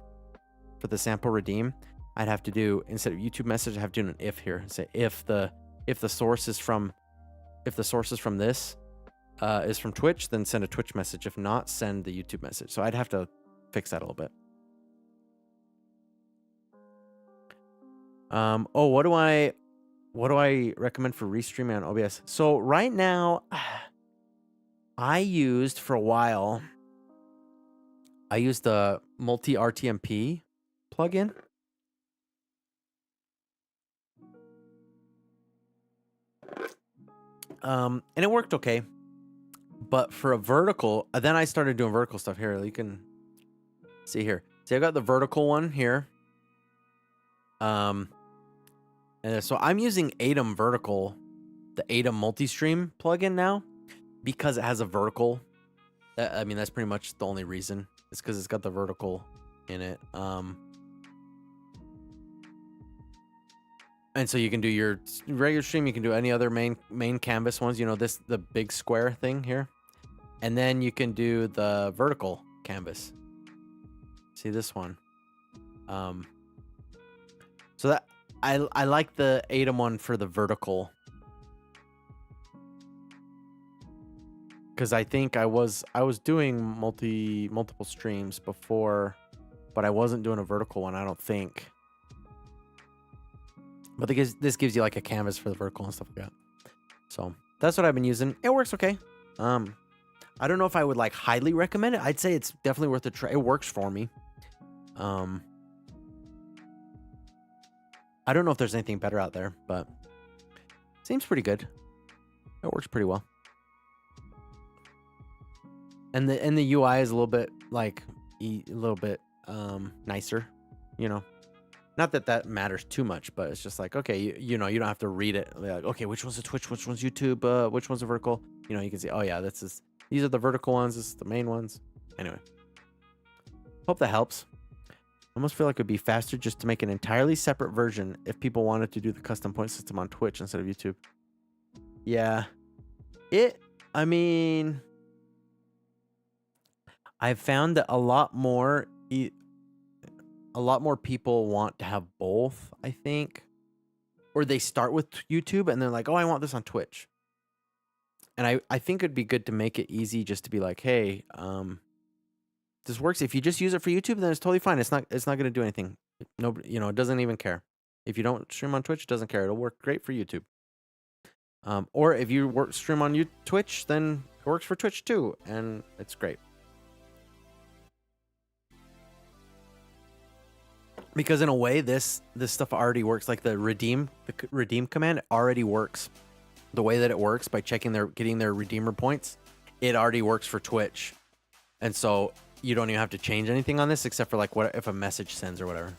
for the sample redeem, I'd have to do, instead of YouTube message, I have to do an if here. Say if the source is from this is from Twitch, then send a Twitch message. If not, send the YouTube message. So I'd have to fix that a little bit. Oh, what do I recommend for restreaming on OBS? So right now, I used for a while, I used the multi-RTMP plugin. And it worked okay. But for a vertical, then I started doing vertical stuff here. You can see here. See, I got the vertical one here. And so I'm using Atom Vertical, the Atom Multi-Stream plugin now, because it has a vertical. I mean, that's pretty much the only reason. It's because it's got the vertical in it. And so you can do your regular stream. You can do any other main canvas ones. You know, the big square thing here. And then you can do the vertical canvas. See this one. So that I like the Atom one for the vertical, because I think I was doing multiple streams before, but I wasn't doing a vertical one, I don't think. But this gives you like a canvas for the vertical and stuff like that. So that's what I've been using. It works okay. I don't know if I would like highly recommend it. I'd say it's definitely worth a try. It works for me. I don't know if there's anything better out there, but seems pretty good. It works pretty well. And the UI is a little bit nicer, you know. Not that matters too much, but it's just like, okay, you know, you don't have to read it. Like, okay, which one's a Twitch, which one's YouTube, which one's a vertical? You know, you can see, oh yeah, these are the vertical ones, this is the main ones. Anyway, hope that helps. I almost feel like it would be faster just to make an entirely separate version if people wanted to do the custom point system on Twitch instead of YouTube. Yeah. I mean, I've found that a lot more people want to have both, I think. Or they start with YouTube and they're like, oh, I want this on Twitch. And I think it'd be good to make it easy just to be like, hey, this works. If you just use it for YouTube, then it's totally fine. It's not going to do anything. Nobody, you know, it doesn't even care. If you don't stream on Twitch, it doesn't care. It'll work great for YouTube. Or if you stream on Twitch, then it works for Twitch too, and it's great. Because in a way, this stuff already works. Like the redeem command already works. The way that it works by getting their redeemer points, it already works for Twitch, and so you don't even have to change anything on this except for like what if a message sends or whatever.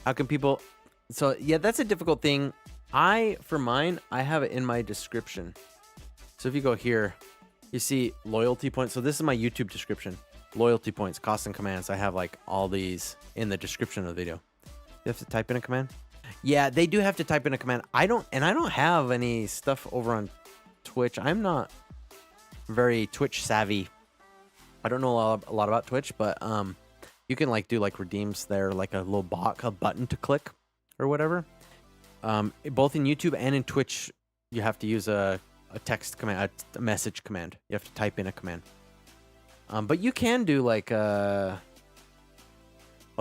How can people? So yeah, that's a difficult thing. For mine, I have it in my description. So if you go here, you see loyalty points. So this is my YouTube description. Loyalty points, costs and commands. I have like all these in the description of the video. You have to type in a command. Yeah, they do have to type in a command. I don't have any stuff over on Twitch. I'm not very Twitch savvy. I don't know a lot about Twitch, but you can like do like redeems there, like a little button to click or whatever. Both in YouTube and in Twitch, you have to use a text command, a message command. You have to type in a command. But you can do like oh,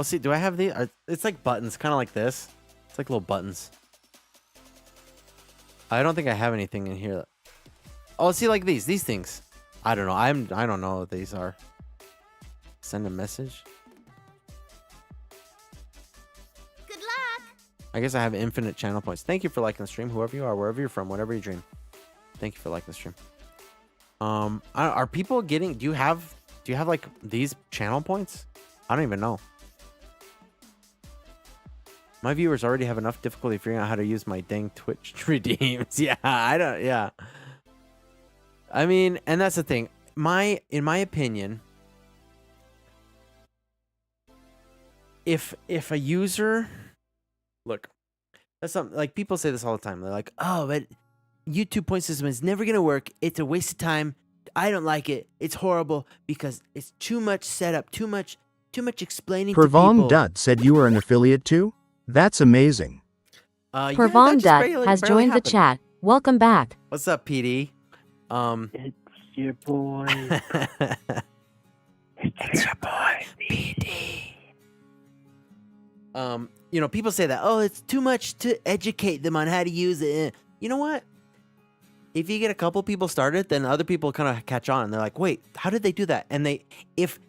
see, do I have the? It's like buttons, kind of like this. It's like little buttons. I don't think I have anything in here. Oh, see, like these things. I don't know. I don't know what these are. Send a message. Good luck. I guess I have infinite channel points. Thank you for liking the stream, whoever you are, wherever you're from, whatever you dream. Thank you for liking the stream. Are people getting? Do you have like these channel points? I don't even know. My viewers already have enough difficulty figuring out how to use my dang Twitch redeems. Yeah, I don't. Yeah. I mean, and that's the thing. In my opinion, if a user, look, that's something like people say this all the time. They're like, "Oh, but YouTube point system is never gonna work. It's a waste of time. I don't like it. It's horrible because it's too much setup, too much explaining to people." Pervon Dutt said you were an affiliate too? That's amazing. Pervon Dutt has joined the chat. Welcome back. What's up, PD? It's your boy. It's your boy, PD. You know, people say that, oh, it's too much to educate them on how to use it. You know what? If you get a couple people started, then other people kind of catch on. And they're like, wait, how did they do that? And if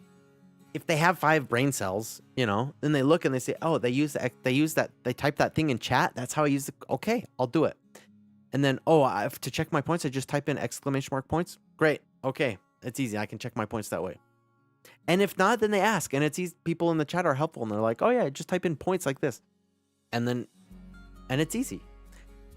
they have 5 brain cells, you know, then they look and they say, oh, they type that thing in chat. That's how I use it. Okay, I'll do it. And then, oh, I have to check my points. I just type in ! points. Great. Okay. It's easy. I can check my points that way. And if not, then they ask. And it's easy. People in the chat are helpful. And they're like, oh, yeah, just type in points like this. And it's easy.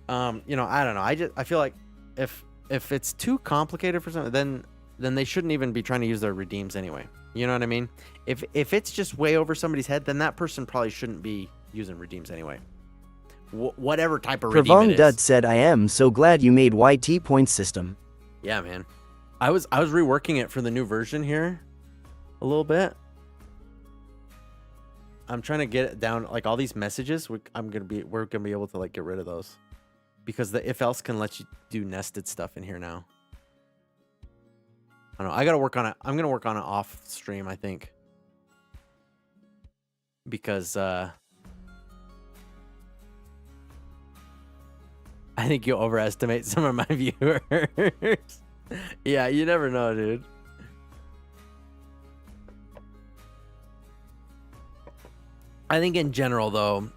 You know, I don't know. I feel like if it's too complicated for something, then they shouldn't even be trying to use their redeems anyway. You know what I mean? If it's just way over somebody's head, then that person probably shouldn't be using redeems anyway. Whatever type of redeem it is. Pervon Dutt said, I am so glad you made YT point system. Yeah, man. I was reworking it for the new version here a little bit. I'm trying to get it down, like all these messages. We're gonna be able to like get rid of those because the if else can let you do nested stuff in here now. I don't know. I gotta work on it. I'm gonna work on it off stream, I think, because I think you overestimate some of my viewers. Yeah, you never know, dude. I think in general, though,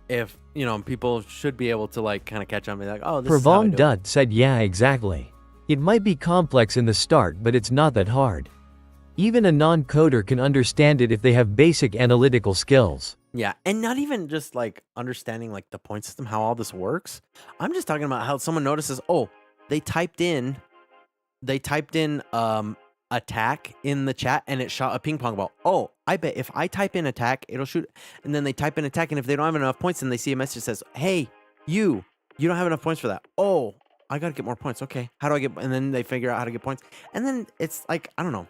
if you know, people should be able to like kind of catch on and be like, oh, this is how I do it. Pervon Dutt said, yeah, exactly. It might be complex in the start, but it's not that hard. Even a non-coder can understand it if they have basic analytical skills. Yeah, and not even just like understanding like the point system, how all this works. I'm just talking about how someone notices, oh, they typed in attack in the chat and it shot a ping pong ball. Oh, I bet if I type in attack, it'll shoot. And then they type in attack, and if they don't have enough points, then they see a message that says, hey, you don't have enough points for that. Oh, I gotta get more points. Okay, how do I get? And then they figure out how to get points. And then it's like, I don't know.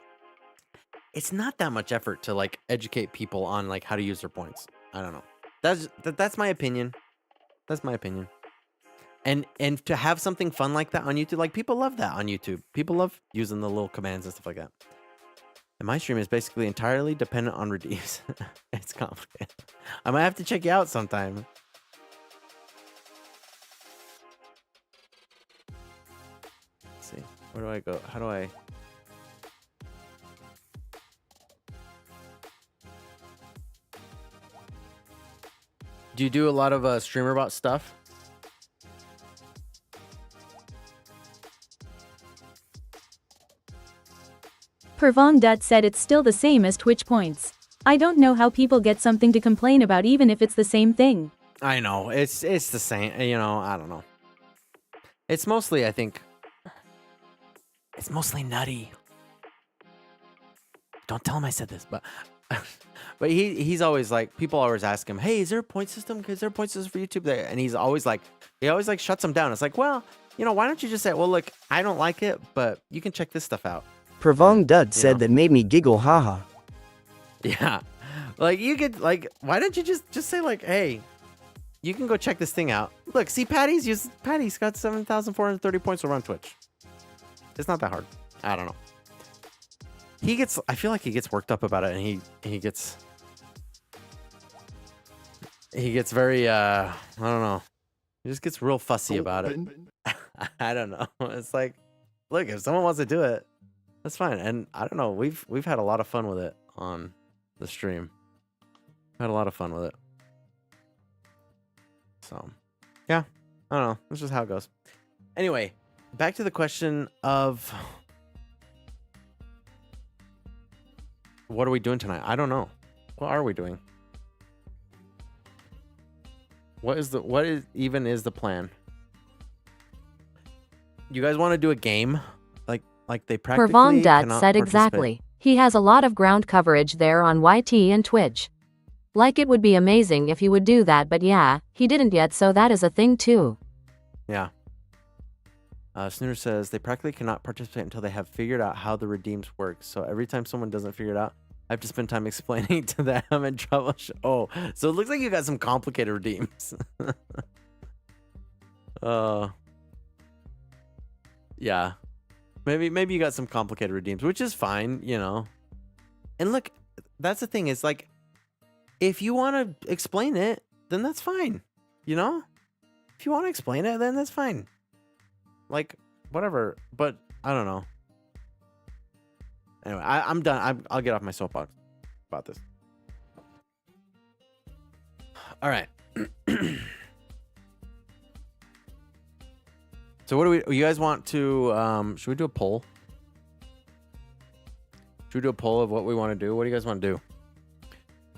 It's not that much effort to like educate people on like how to use their points. I don't know. That's my opinion. That's my opinion. And to have something fun like that on YouTube, like people love that on YouTube. People love using the little commands and stuff like that. And my stream is basically entirely dependent on redeems. It's complicated. I might have to check you out sometime. Let's see. Where do I go? How do I... Do you do a lot of Streamerbot stuff? Pervon Dutt said it's still the same as Twitch points. I don't know how people get something to complain about even if it's the same thing. I know. It's the same. You know, I don't know. It's mostly, I think... It's mostly nutty. Don't tell him I said this, but But he's always like, people always ask him, hey, is there a point system? Is there a point system for YouTube? And he always like shuts them down. It's like, well, why don't you just say, well, look, I don't like it, but you can check this stuff out. Pravong Dud said that made me giggle, haha. Yeah. Like, you could, like, why don't you just say, like, hey, you can go check this thing out. Look, see, Patty's got 7,430 points over on Twitch. It's not that hard. I don't know. I feel like he gets worked up about it, and he gets very, I don't know. He just gets real fussy about it. I don't know. It's like, look, if someone wants to do it, that's fine. And I don't know. We've had a lot of fun with it on the stream. Had a lot of fun with it. So, yeah. I don't know. That's just how it goes. Anyway, back to the question of what are we doing tonight? I don't know. What are we doing? What is the plan? You guys want to do a game? Like they practically Pravong Dut cannot said participate. exactly. He has a lot of ground coverage there on YT and Twitch. Like it would be amazing if he would do that, but yeah, he didn't yet, so that is a thing too. Yeah. Snooter says they practically cannot participate until they have figured out how the redeems work. So every time someone doesn't figure it out, I have to spend time explaining to them and troubleshoot. Oh, so it looks like you got some complicated redeems. Yeah. Maybe you got some complicated redeems, which is fine, And look, that's the thing is like, if you want to explain it, then that's fine. If you want to explain it, then that's fine. Like, whatever. But I don't know. Anyway, I'm done. I'll get off my soapbox about this. All right. So what do you guys want to, should we do a poll? Should we do a poll of what we want to do? What do you guys want to do?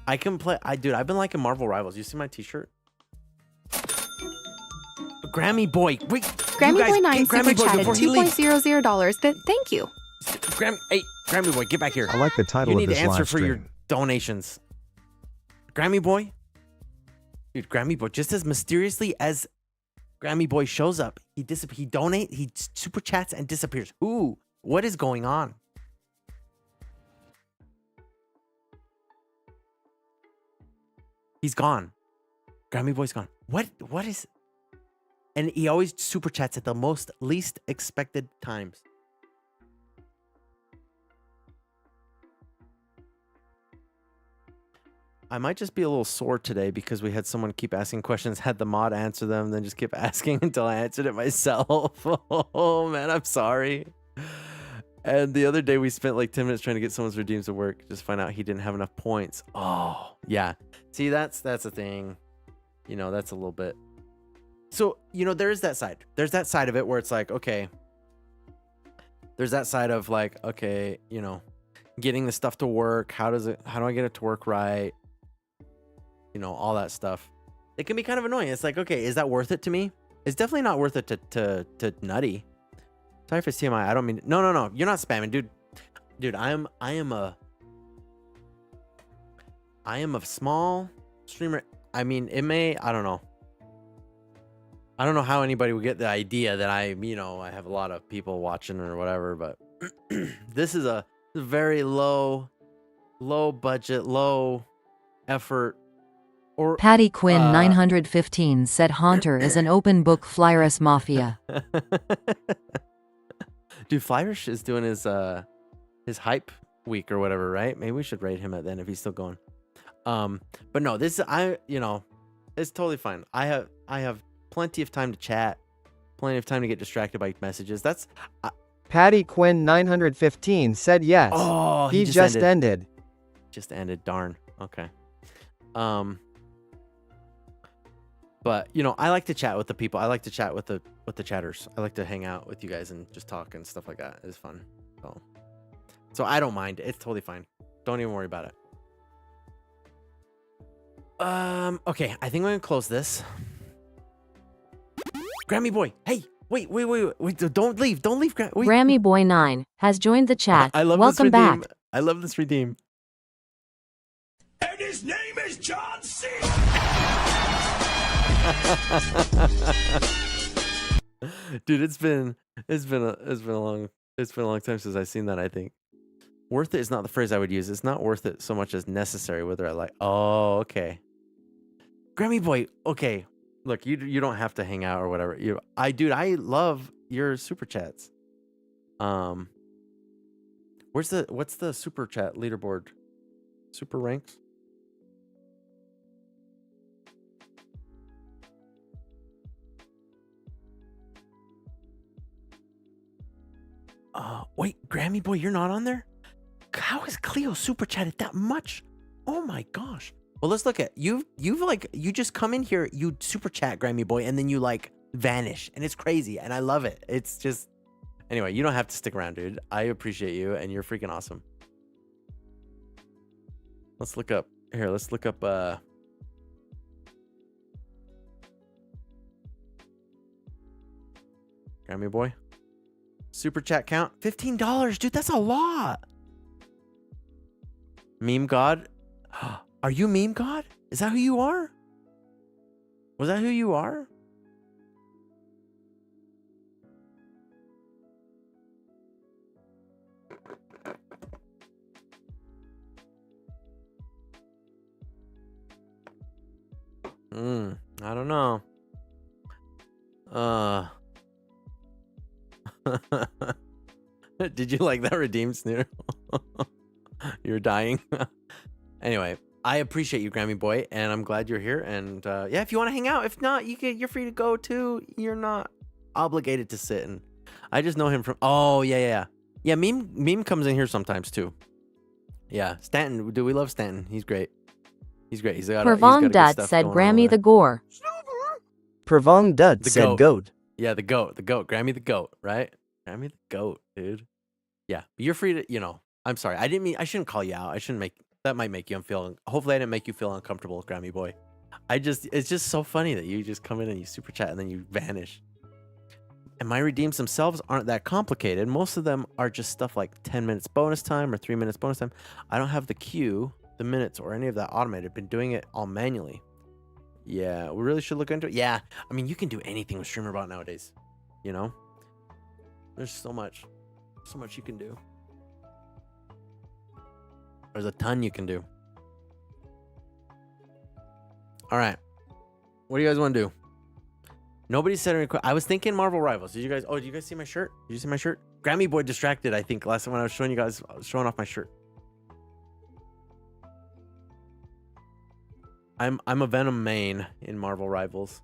I can play, dude, I've been liking Marvel Rivals. You see my t-shirt? Grammy Boy, wait. Grammy Boy 9 super chatted $2.00. Thank you. Hey, Grammy Boy, get back here. I like the title of this live stream. You need to answer for your donations. Grammy Boy? Dude, Grammy Boy, just as mysteriously as Grammy Boy shows up, he donates, he super chats and disappears. Ooh, what is going on? He's gone. Grammy Boy's gone. What is... And he always super chats at the least expected times. I might just be a little sore today because we had someone keep asking questions, had the mod answer them, then just keep asking until I answered it myself. Oh, man, I'm sorry. And the other day we spent like 10 minutes trying to get someone's redeems to work. Just find out he didn't have enough points. Oh, yeah. See, that's a thing. That's a little bit. So, there's that side. There's that side of it where it's like, okay. There's that side of like, okay, getting the stuff to work. How do I get it to work right? All that stuff. It can be kind of annoying. It's like, okay, is that worth it to me? It's definitely not worth it to Nutty. Sorry for TMI. I don't mean... No. You're not spamming, dude. Dude, I am a small streamer. I mean, it may... I don't know. I don't know how anybody would get the idea that I have a lot of people watching or whatever, but this is a very low budget, low effort. Or Patty Quinn 915 said Haunter is an open book Flyers Mafia. Dude, Flyers is doing his hype week or whatever, right? Maybe we should rate him at then if he's still going. But no, it's totally fine. I have plenty of time to chat, plenty of time to get distracted by messages. That's Patty Quinn 915 said yes. Oh, he just ended. Just ended. Darn. Okay. But I like to chat with the people. I like to chat with the chatters. I like to hang out with you guys and just talk and stuff like that. It's fun. So I don't mind. It's totally fine. Don't even worry about it. Okay, I think we're gonna close this. Grammy Boy, hey, wait, don't leave, wait. Grammy Boy 9 has joined the chat. I love Welcome this redeem. back. I love this redeem. His name is John C. Dude, it's been a long time since I've seen that. I think worth it is not the phrase I would use. It's not worth it so much as necessary. Whether I like. Oh, okay. Grammy boy. Okay, look, you don't have to hang out or whatever. Dude, I love your super chats. What's the super chat leaderboard? Super ranks. Wait, Grammy boy, you're not on there? How has Cleo super chatted that much? Oh my gosh. Well, let's look at you just come in here, you super chat Grammy boy, and then you like vanish, and it's crazy, and I love it. It's just anyway, you don't have to stick around, dude. I appreciate you, and you're freaking awesome. Let's look up Grammy boy. Super chat count $15, dude. That's a lot. Meme God, are you Meme God? Is that who you are? Was that who you are? I don't know. Did you like that redeemed sneer? You're dying. Anyway, I appreciate you, Grammy boy, and I'm glad you're here. And yeah, if you want to hang out, if not, you're free to go too. You're not obligated to sit. And I just know him from. Oh yeah. Meme comes in here sometimes too. Yeah, Stanton. Do we love Stanton? He's great. He's great. Pervong Dut said Grammy the Gore. Pervong Dut said goat. Yeah, the goat. Grammy the goat, right? Grammy the goat, dude. Yeah, you're free to, I'm sorry. I shouldn't call you out. That might make you hopefully I didn't make you feel uncomfortable, Grammy boy. It's just so funny that you just come in and you super chat and then you vanish. And my redeems themselves aren't that complicated. Most of them are just stuff like 10 minutes bonus time or 3 minutes bonus time. I don't have the queue, the minutes, or any of that automated. I've been doing it all manually. Yeah, we really should look into it. Yeah, I mean, you can do anything with Streamerbot nowadays. There's so much you can do. There's a ton you can do. All right, what do you guys want to do? Nobody said any. I was thinking Marvel Rivals. Did you guys see my shirt? Did you see my shirt? Grammy boy distracted, I think, last time when I was showing you guys, I was showing off my shirt. I'm a Venom main in Marvel Rivals.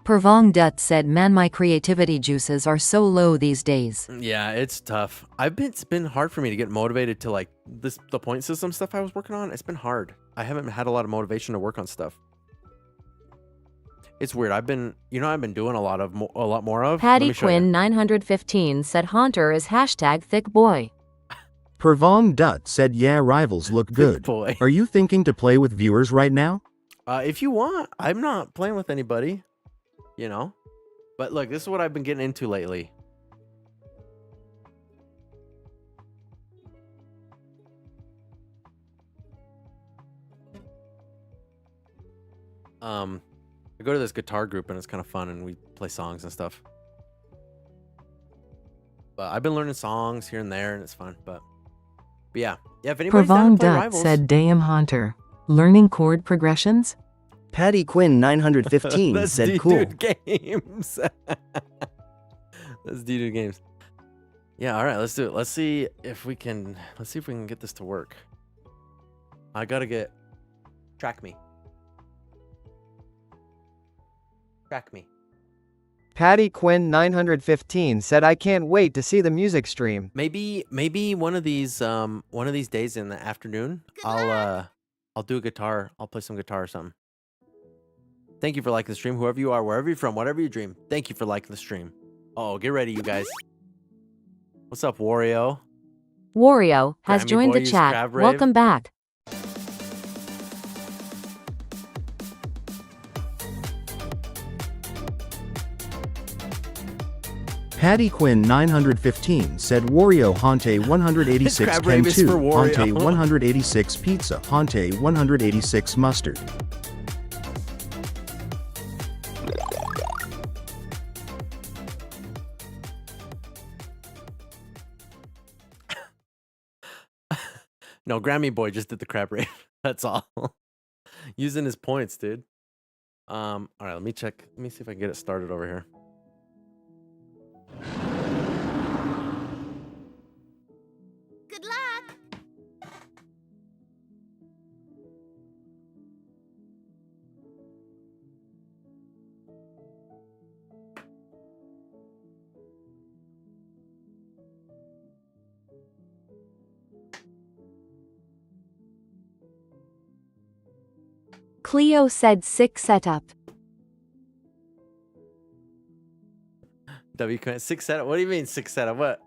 Pervong Dut said, man, my creativity juices are so low these days. Yeah, it's tough. It's been hard for me to get motivated to like the point system stuff I was working on. It's been hard. I haven't had a lot of motivation to work on stuff. It's weird. I've been doing a lot more of. Patty Quinn 915 said Haunter is #thickboy. Pervong Dut said, yeah, Rivals look good. Boy. Are you thinking to play with viewers right now? If you want. I'm not playing with anybody, But look, this is what I've been getting into lately. I go to this guitar group and it's kind of fun and we play songs and stuff. But I've been learning songs here and there and it's fun. But yeah, if anybody's down to play Rivals. Said, damn Haunter. Learning chord progressions? Patty Quinn 915 said cool. Dude games. Let's do games. Yeah, all right, let's do it. Let's see if we can get this to work. I gotta track me. Patty Quinn 915 said, I can't wait to see the music stream. Maybe one of these days in the afternoon, I'll do a guitar. I'll play some guitar or something. Thank you for liking the stream, whoever you are, wherever you're from, whatever you dream. Thank you for liking the stream. Oh, get ready, you guys. What's up, Wario? Wario has joined the chat. Welcome back. Patty Quinn 915 said Wario Hante 186 Crab Ken Rave is 2 for Wario. Hante 186 Pizza Hante 186 Mustard. No, Grammy Boy just did the crab rave. That's all. Using his points, dude. All right, let me check. Let me see if I can get it started over here. Good luck. Cleo said sick setup. W six setup. What do you mean six setup? What?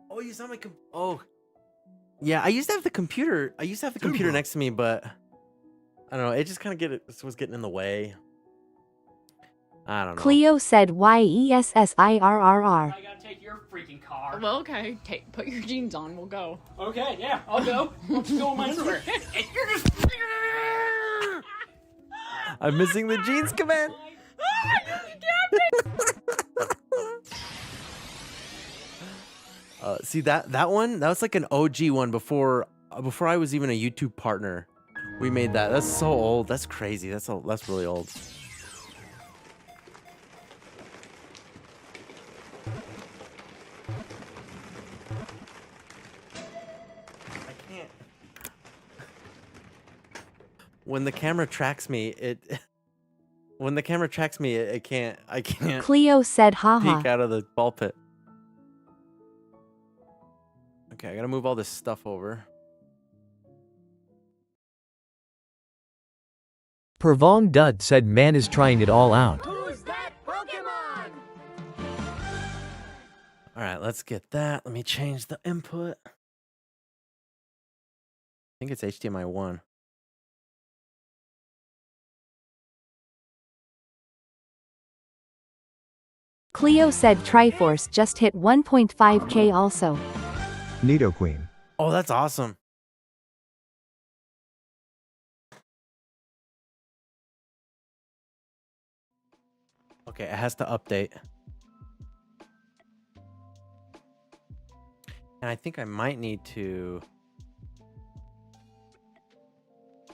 Oh, you saw my oh. Yeah, I used to have the computer. I used to have the computer next to me, but I don't know. It just kind of was getting in the way. I don't know. Cleo said YESSIRRR. I gotta take your freaking car. Well, okay. Put your jeans on. We'll go. Okay, yeah, I'll go. Let's go in my underwear. You're just. I'm missing the jeans command. See that one? That was like an OG one before I was even a YouTube partner. We made that. That's so old. That's crazy. That's really old. I can't. When the camera tracks me, it can't. I can't. Cleo said haha. Peek out of the ball pit. Okay, I gotta move all this stuff over. Pervong Dud said man is trying it all out. Who's that Pokemon? All right, let's get that. Let me change the input. I think it's HDMI 1. Cleo said Triforce just hit 1.5k also. Nido Queen. Oh, that's awesome. Okay, it has to update. And I think I might need to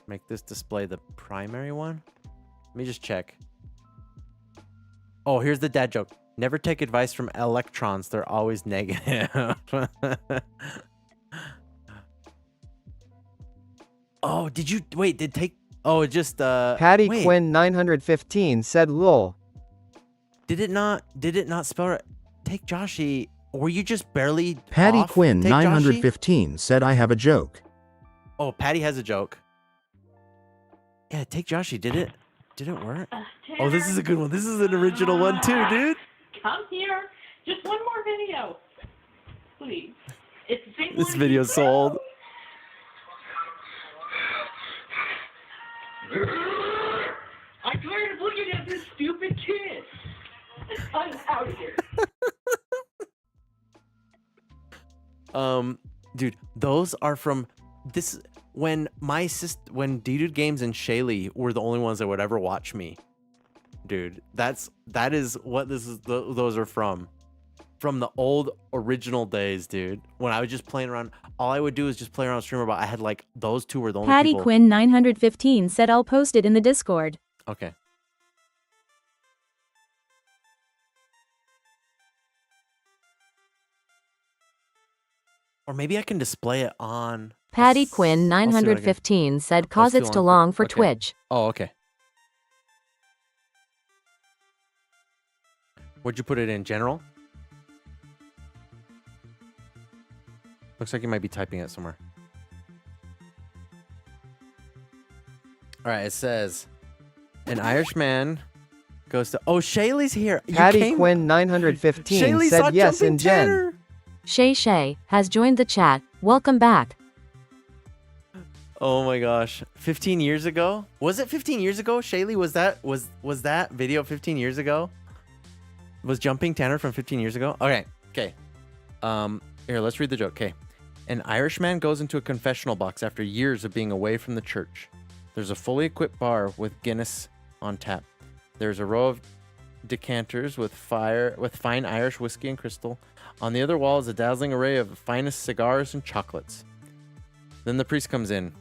make this display the primary one. Let me just check. Oh, here's the dad joke. Never take advice from electrons. They're always negative. Oh, did you wait? Did take? Oh, it just Patty wait. Quinn 915 said lol. Did it not spell it? Take Joshy. Or were you just barely Patty off? Quinn Take 915 said I have a joke. Oh, Patty has a joke. Yeah, take Joshy. Did it work? Oh, this is a good one. This is an original one too, dude. Come here. Just one more video. Please. It's the same This one video's so old. I'm tired of looking at this stupid kid. I'm out of here. Dude, those are from this when D-Dude Games and Shaylee were the only ones that would ever watch me. Dude, that is what those are from the old original days, dude. When I was just playing around, all I would do is just play around with Streamerbot. I had like those two were the only Patty people. Quinn 915 said I'll post it in the Discord. Okay. Or maybe I can display it on. Patty Quinn 915 said cause it's too long for okay. Twitch. Oh, okay. What'd you put it in? General? Looks like you might be typing it somewhere. All right, it says an Irishman goes to. Oh, Shaylee's here. Patty Quinn 915 Shaylee said saw yes Jumping in Jen. Tanner. Shay has joined the chat. Welcome back. Oh my gosh. 15 years ago? Was it 15 years ago? Shaylee, was that video 15 years ago? Was jumping Tanner from 15 years ago? Okay. Okay. Here, let's read the joke. Okay. An Irishman goes into a confessional box after years of being away from the church. There's a fully equipped bar with Guinness on tap. There's a row of decanters with fine Irish whiskey and crystal. On the other wall is a dazzling array of the finest cigars and chocolates. Then the priest comes in.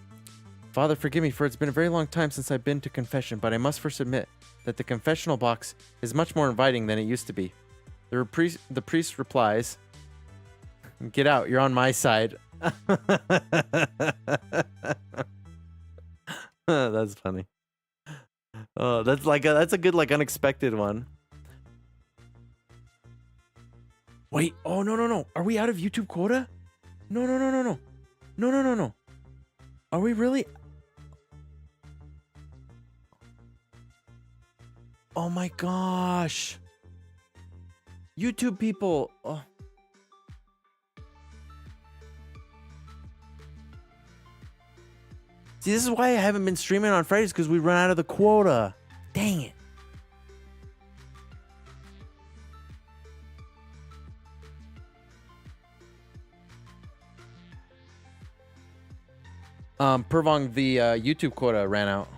Father, forgive me, for it's been a very long time since I've been to confession, but I must first admit that the confessional box is much more inviting than it used to be. The priest replies, "Get out, you're on my side." That's funny. Oh, that's a good unexpected one. Wait, oh no. Are we out of YouTube quota? No. Are we really? Oh my gosh. YouTube people. Oh. See, this is why I haven't been streaming on Fridays, because we run out of the quota. Dang it. Pervong, the YouTube quota ran out.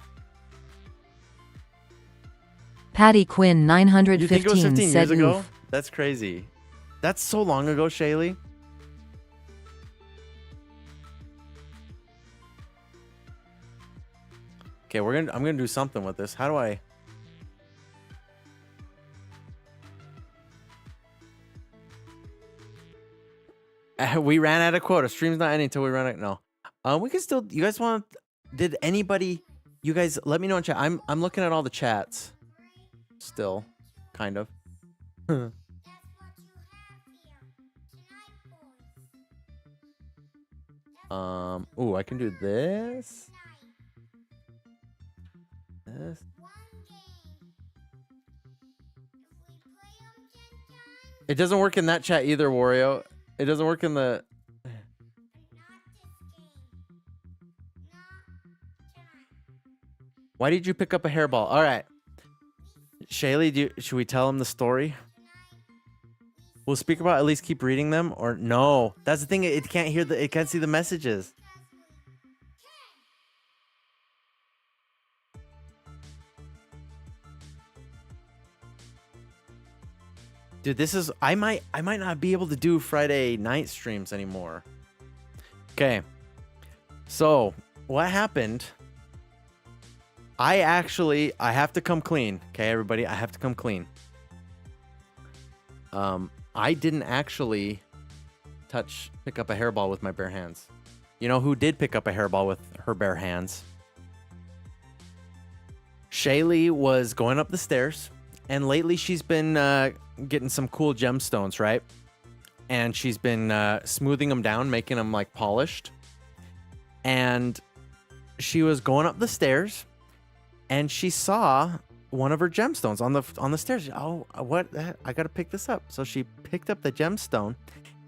Patty Quinn You think it was 915 15 said years ago? oof. That's crazy. That's so long ago, Shaylee. Okay, I'm gonna do something with this. How do I? We ran out of quota. Stream's not ending until we run out. No. We can still. You guys want? Did anybody? You guys, let me know in chat. I'm looking at all the chats. Still, kind of. Ooh, I can do this. This. It doesn't work in that chat either, Wario. It doesn't work in the. Why did you pick up a hairball? All right. Shaylee, should we tell him the story? Will Speakerbot at least keep reading them, or no? That's the thing. It can't hear it can't see the messages. Dude, this is I might not be able to do Friday night streams anymore. Okay. So, what happened? I have to come clean. Okay, everybody, I have to come clean. I didn't actually pick up a hairball with my bare hands. You know who did pick up a hairball with her bare hands? Shaylee was going up the stairs, and lately she's been getting some cool gemstones, right? And she's been smoothing them down, making them like polished. And she was going up the stairs, and she saw one of her gemstones on the stairs. Oh, what? I gotta pick this up. So she picked up the gemstone,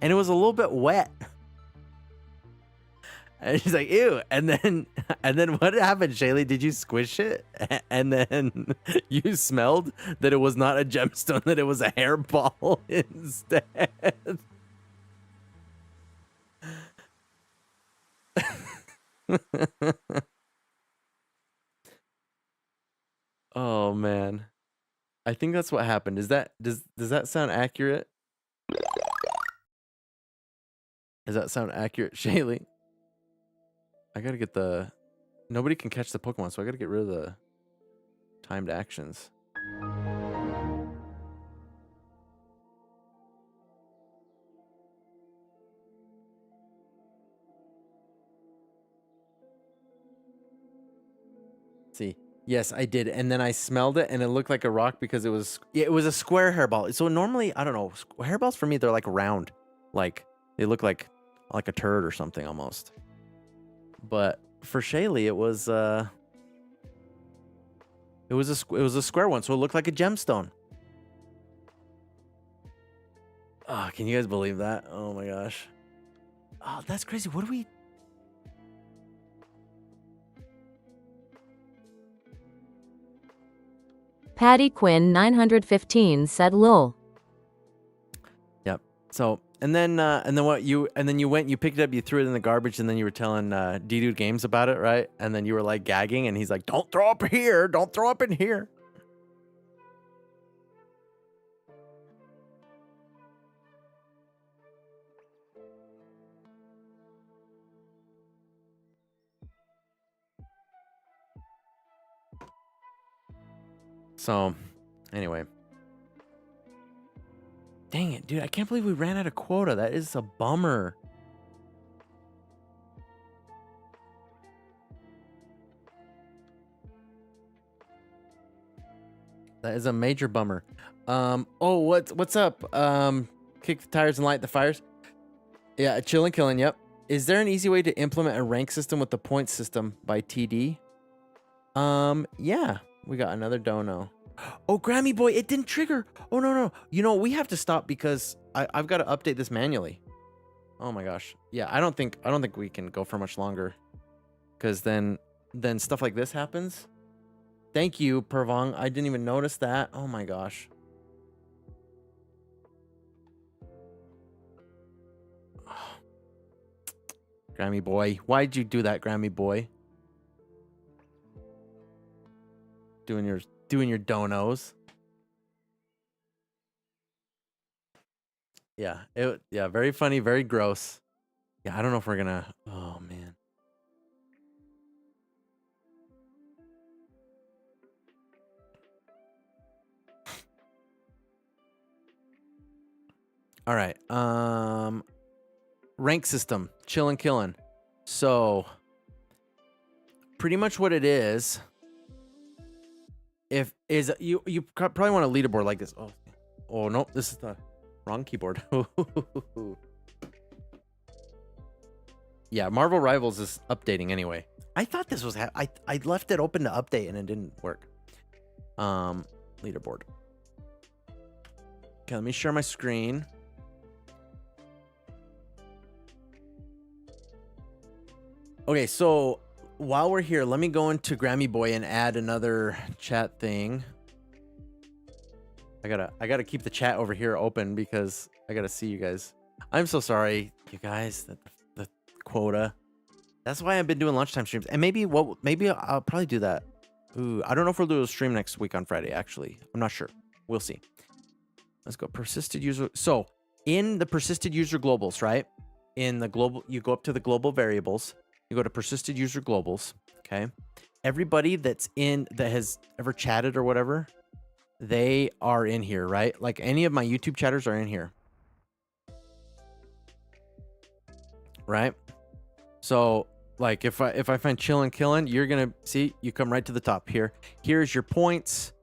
and it was a little bit wet. And she's like, "Ew!" And then what happened, Shaylee? Did you squish it? And then you smelled that it was not a gemstone; that it was a hairball instead. Oh man, I think that's what happened. Does that sound accurate? Does that sound accurate, Shaylee? I gotta get nobody can catch the Pokemon, so I gotta get rid of the timed actions. See. Yes, I did, and then I smelled it, and it looked like a rock because it was a square hairball. So normally, I don't know, hairballs for me, they're like round, like they look like a turd or something almost. But for Shaylee, it was a square one, so it looked like a gemstone. Oh, can you guys believe that? Oh my gosh. Oh, that's crazy. What do we? Patty Quinn 915 said lol. Yep. So and then you went, you picked it up, you threw it in the garbage, and then you were telling D-Dude Games about it, right? And then you were like gagging, and he's like, "Don't throw up here! Don't throw up in here!" So, anyway. Dang it, dude. I can't believe we ran out of quota. That is a bummer. That is a major bummer. Oh, what's up? Kick the tires and light the fires. Yeah, chillin' killing, yep. Is there an easy way to implement a rank system with the point system by TD? Yeah. We got another dono. Oh, Grammy boy, it didn't trigger. Oh no. You know, we have to stop because I've got to update this manually. Oh my gosh. Yeah, I don't think we can go for much longer. Cause then stuff like this happens. Thank you, Pervong. I didn't even notice that. Oh my gosh. Grammy boy. Why'd you do that, Grammy boy? Doing your donos. Yeah, very funny, very gross. Yeah, I don't know if we're gonna. Oh man. All right. Rank system, chillin' killin'. So, pretty much what it is. You probably want a leaderboard like this. Oh no, this is the wrong keyboard. Yeah, Marvel Rivals is updating anyway. I thought this was I left it open to update and it didn't work. Leaderboard. Okay, let me share my screen. Okay, so while we're here, let me go into Grammy Boy and add another chat thing. I gotta keep the chat over here open because I gotta see you guys. I'm so sorry, you guys. The quota. That's why I've been doing lunchtime streams. And maybe I'll probably do that. Ooh, I don't know if we'll do a stream next week on Friday. Actually, I'm not sure. We'll see. Let's go persisted user. So in the persisted user globals, right? In the global, you go up to the global variables. You go to persisted user globals, okay? Everybody that has ever chatted or whatever, they are in here, right? Like any of my YouTube chatters are in here. Right? So, like if I find chillin' killin', you're going to see you come right to the top here. Here's your points.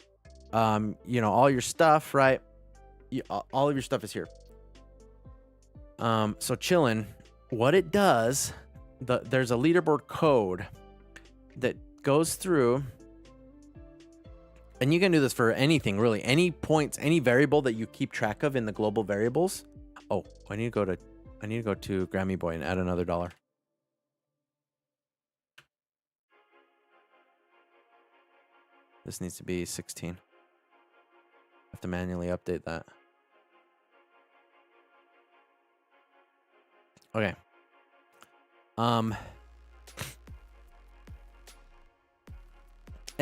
You know, all your stuff, right? All of your stuff is here. So chillin', what it does, there's a leaderboard code that goes through, and you can do this for anything really, any points, any variable that you keep track of in the global variables. Oh, I need to go to Grammy Boy and add another $1. This needs to be 16. I have to manually update that. Okay. And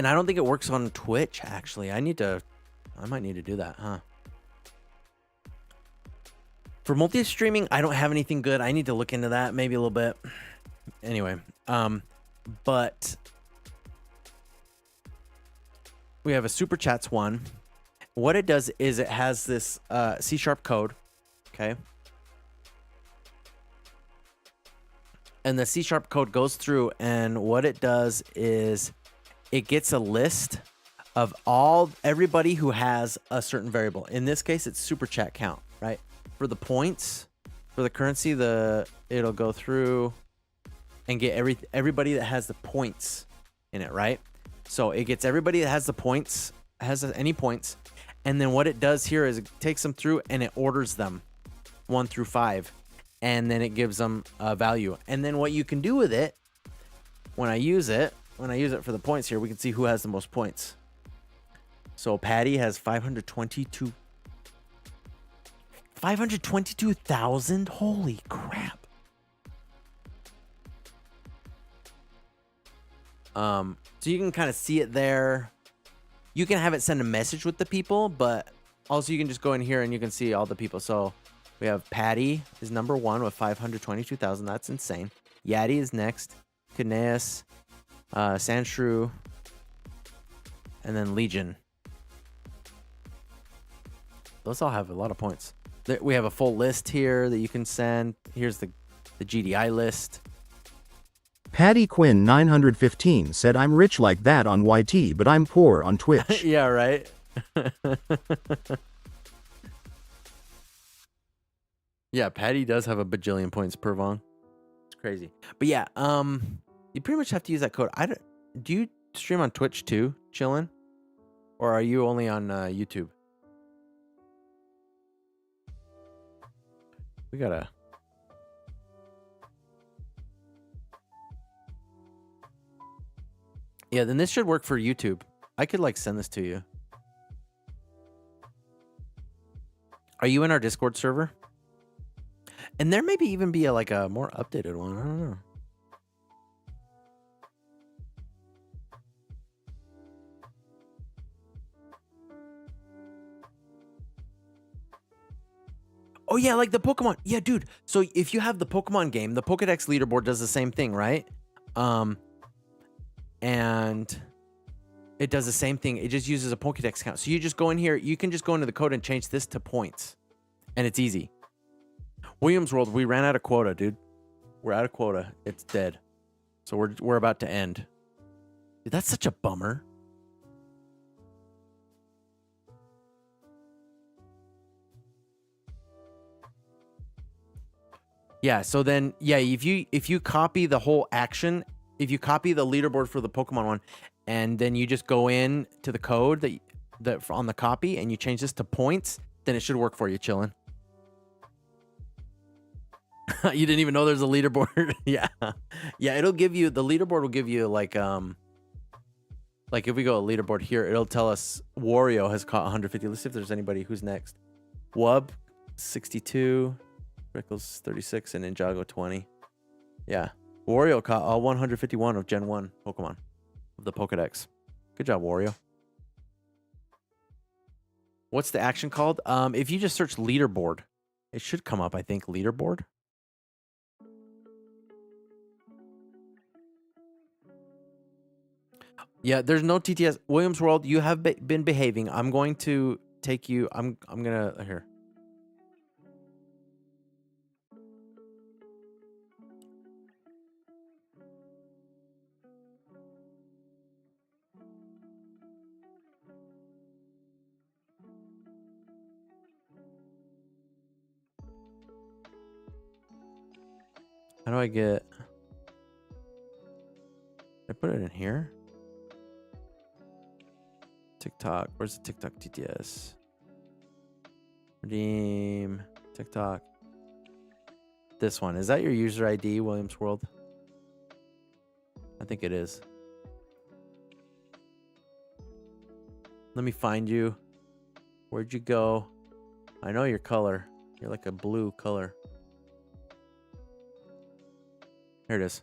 I don't think it works on Twitch, actually. I might need to do that, huh? For multi-streaming, I don't have anything good. I need to look into that maybe a little bit. Anyway, but we have a Super Chats one. What it does is it has this C# code, okay? And the C# code goes through, and what it does is it gets a list of everybody who has a certain variable. In this case, it's super chat count, right? For the points, for the currency, it'll go through and get everybody that has the points in it, right? So it gets everybody that has the points, has any points, and then what it does here is it takes them through and it orders them 1 through 5. And then it gives them a value. And then what you can do with it, when I use it for the points here, we can see who has the most points. So Patty has 522. 522,000? Holy crap. So you can kind of see it there. You can have it send a message with the people, but also you can just go in here and you can see all the people. So we have Patty is number 1 with 522,000. That's insane. Yaddy is next. Kineas, Sandshrew, and then Legion. Those all have a lot of points. We have a full list here that you can send. Here's the GDI list. Patty Quinn 915 said I'm rich like that on YT, but I'm poor on Twitch. Yeah, right. Yeah, Patty does have a bajillion points per Vong. It's crazy. But yeah, you pretty much have to use that code. Do you stream on Twitch too, chillin'? Or are you only on YouTube? We gotta... Yeah, then this should work for YouTube. I could like send this to you. Are you in our Discord server? And there maybe even be like a more updated one. I don't know. Oh yeah, like the Pokemon. Yeah, dude. So if you have the Pokemon game, the Pokedex leaderboard does the same thing, right? And it does the same thing. It just uses a Pokedex count. So you just go in here. You can just go into the code and change this to points. And it's easy. Williams World, we ran out of quota, dude. We're out of quota. It's dead. So we're about to end. Dude, that's such a bummer. Yeah, so then, yeah, if you copy the whole action, if you copy the leaderboard for the Pokemon one, and then you just go in to the code that on the copy, and you change this to points, then it should work for you, chillin'. You didn't even know there's a leaderboard. Yeah. Yeah, it'll give you, the leaderboard will give you like if we go a leaderboard here, it'll tell us Wario has caught 150. Let's see if there's anybody who's next. Wub, 62. Rickles 36 and Ninjago 20. Yeah. Wario caught all 151 of Gen 1 Pokemon of the Pokedex. Good job, Wario. What's the action called? If you just search leaderboard, it should come up, I think, leaderboard. Yeah, there's no TTS. Williams World, you have been behaving. I'm going to take you. I'm gonna here. How do I get... I put it in here? TikTok. Where's the TikTok TTS? Redeem. TikTok. This one. Is that your user ID, Williams World? I think it is. Let me find you. Where'd you go? I know your color. You're like a blue color. Here it is.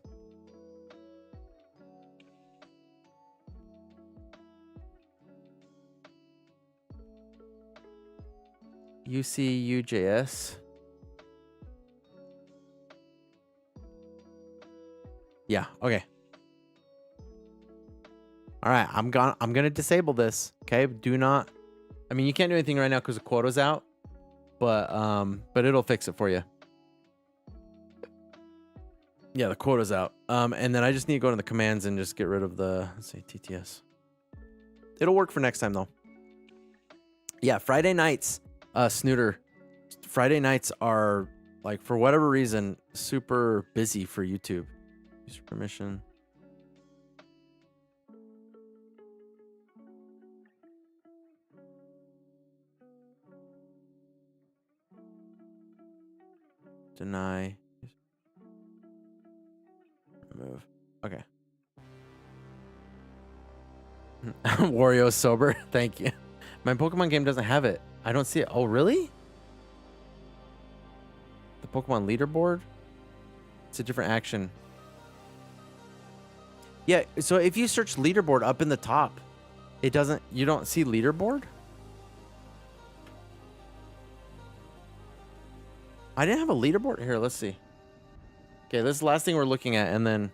UCUJS. Yeah, okay. All right, I'm gonna disable this. Okay, do not. I mean, you can't do anything right now because the quota's out, but it'll fix it for you. Yeah, the quota's out. And then I just need to go to the commands and just get rid of the, let's say, TTS. It'll work for next time, though. Yeah, Friday nights, Snooter. Friday nights are, like, for whatever reason, super busy for YouTube. User permission. Deny. Remove. Okay. Wario's sober. Thank you. My Pokemon game doesn't have it. I don't see it. Oh, really? The Pokemon leaderboard? It's a different action. Yeah, so if you search leaderboard up in the top, it doesn't, you don't see leaderboard? I didn't have a leaderboard. Here, let's see. Okay, this is the last thing we're looking at, and then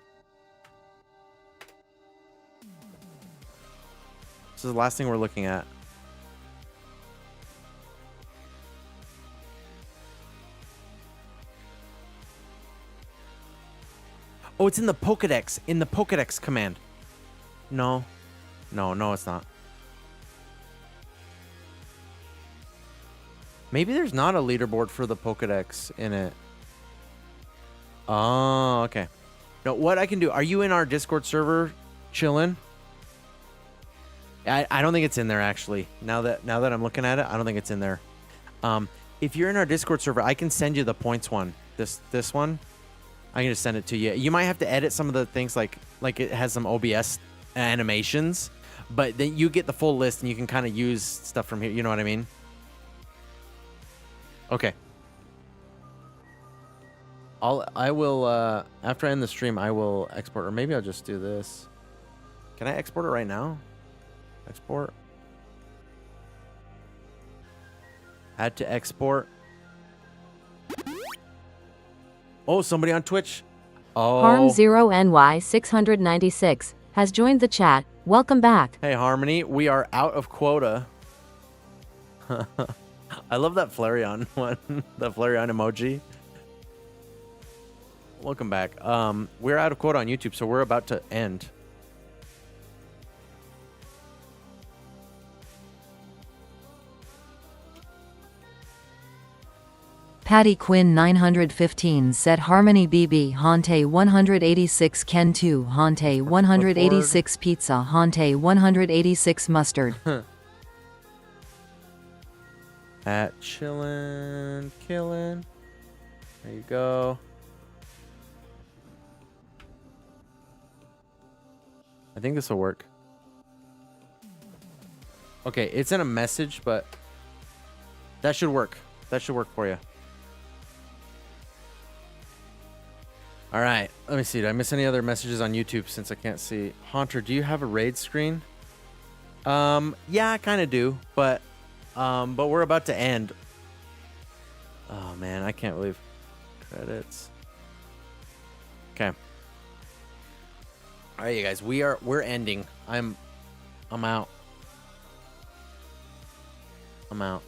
this is the last thing we're looking at. Oh, it's in the Pokedex. In the Pokedex command. No. No, it's not. Maybe there's not a leaderboard for the Pokedex in it. Oh, okay. No, what I can do... Are you in our Discord server chilling? I don't think it's in there, actually. Now that I'm looking at it, I don't think it's in there. If you're in our Discord server, I can send you the points one. This one. I can just send it to you. You might have to edit some of the things, like it has some OBS animations, but then you get the full list and you can kind of use stuff from here. You know what I mean? Okay. I will after I end the stream, I will export, or maybe I'll just do this. Can I export it right now? Export. Had to export. Oh, somebody on Twitch. Oh. Harm0NY696 has joined the chat. Welcome back. Hey, Harmony. We are out of quota. I love that Flareon one. The Flareon emoji. Welcome back. We're out of quota on YouTube, so we're about to end. Patty Quinn 915 said Harmony BB Hante 186 Ken 2 Hante 186 Pizza Hante 186 Mustard. At chillin', killin'. There you go. I think this will work. Okay, it's in a message, but that should work. That should work for you. All right, let me see. Did I miss any other messages on YouTube since I can't see? Haunter, do you have a raid screen? Yeah, I kind of do, but we're about to end. Oh man, I can't believe credits. Okay. All right, you guys, we're ending. I'm out. I'm out.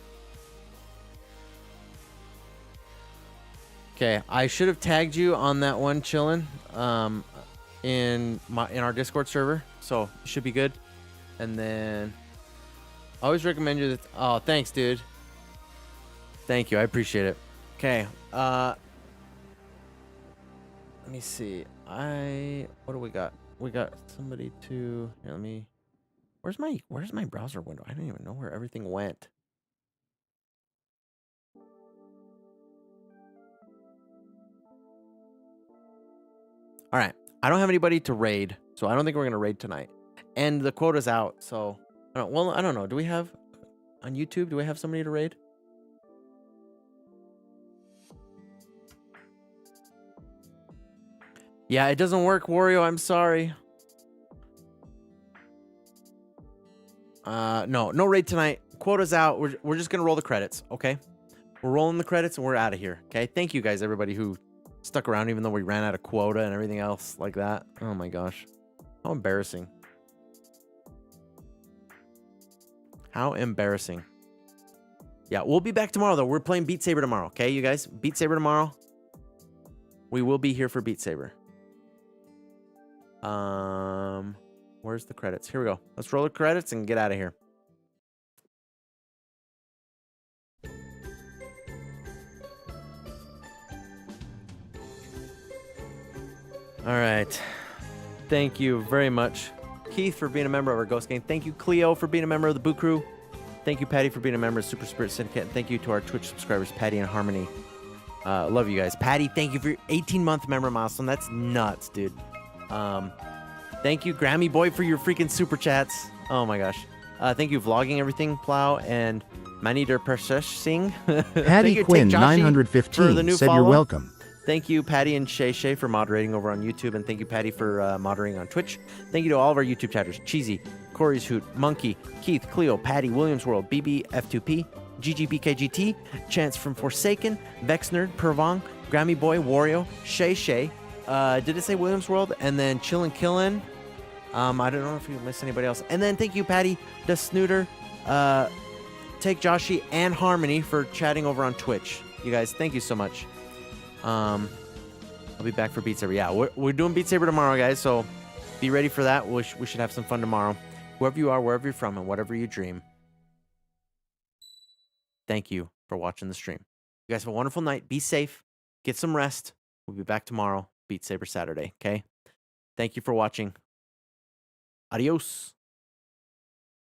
Okay, I should have tagged you on that one chillin' in our Discord server, so it should be good. And then I always recommend you that. Oh, thanks, dude. Thank you, I appreciate it. Okay, let me see. What do we got? We got somebody to. Here, let me. Where's my browser window? I don't even know where everything went. All right, I don't have anybody to raid, so I don't think we're gonna raid tonight. And the quota's out, so I don't know. Do we have on YouTube? Do we have somebody to raid? Yeah, it doesn't work, Wario. I'm sorry. No raid tonight. Quota's out. We're just gonna roll the credits, okay? We're rolling the credits and we're out of here. Okay, thank you guys, everybody who stuck around even though we ran out of quota and everything else like that. Oh my gosh. How embarrassing. How embarrassing. Yeah, we'll be back tomorrow though. We're playing Beat Saber tomorrow, okay, you guys? Beat Saber tomorrow. We will be here for Beat Saber. Where's the credits? Here we go. Let's roll the credits and get out of here. All right. Thank you very much, Keith, for being a member of our Ghost Gang. Thank you, Cleo, for being a member of the Boo Crew. Thank you, Patty, for being a member of Super Spirit Syndicate. And thank you to our Twitch subscribers, Patty and Harmony. Love you guys. Patty, thank you for your 18-month member milestone. That's nuts, dude. Thank you, Grammy Boy, for your freaking super chats. Oh my gosh. Thank you, Vlogging Everything, Plow, and Maniter Persesh Singh. Patty Quinn 915 said you're welcome. Thank you, Patty and Shay Shay, for moderating over on YouTube, and thank you, Patty, for moderating on Twitch. Thank you to all of our YouTube chatters: Cheesy, Corey's Hoot, Monkey, Keith, Cleo, Patty, Williams World, BB, F2P, GGBKGT, Chance from Forsaken, Vex Nerd, Pervong, Grammy Boy, Wario, Shay Shay. Did it say Williams World? And then Chillin' Killin'. I don't know if you missed anybody else. And then thank you, Patty, the Snooter, Take Joshy, and Harmony for chatting over on Twitch. You guys, thank you so much. I'll be back for Beat Saber. Yeah, we're doing Beat Saber tomorrow, guys, so be ready for that. We should have some fun tomorrow. Whoever you are, wherever you're from, and whatever you dream, thank you for watching the stream. You guys have a wonderful night. Be safe. Get some rest. We'll be back tomorrow, Beat Saber Saturday, okay? Thank you for watching. Adios.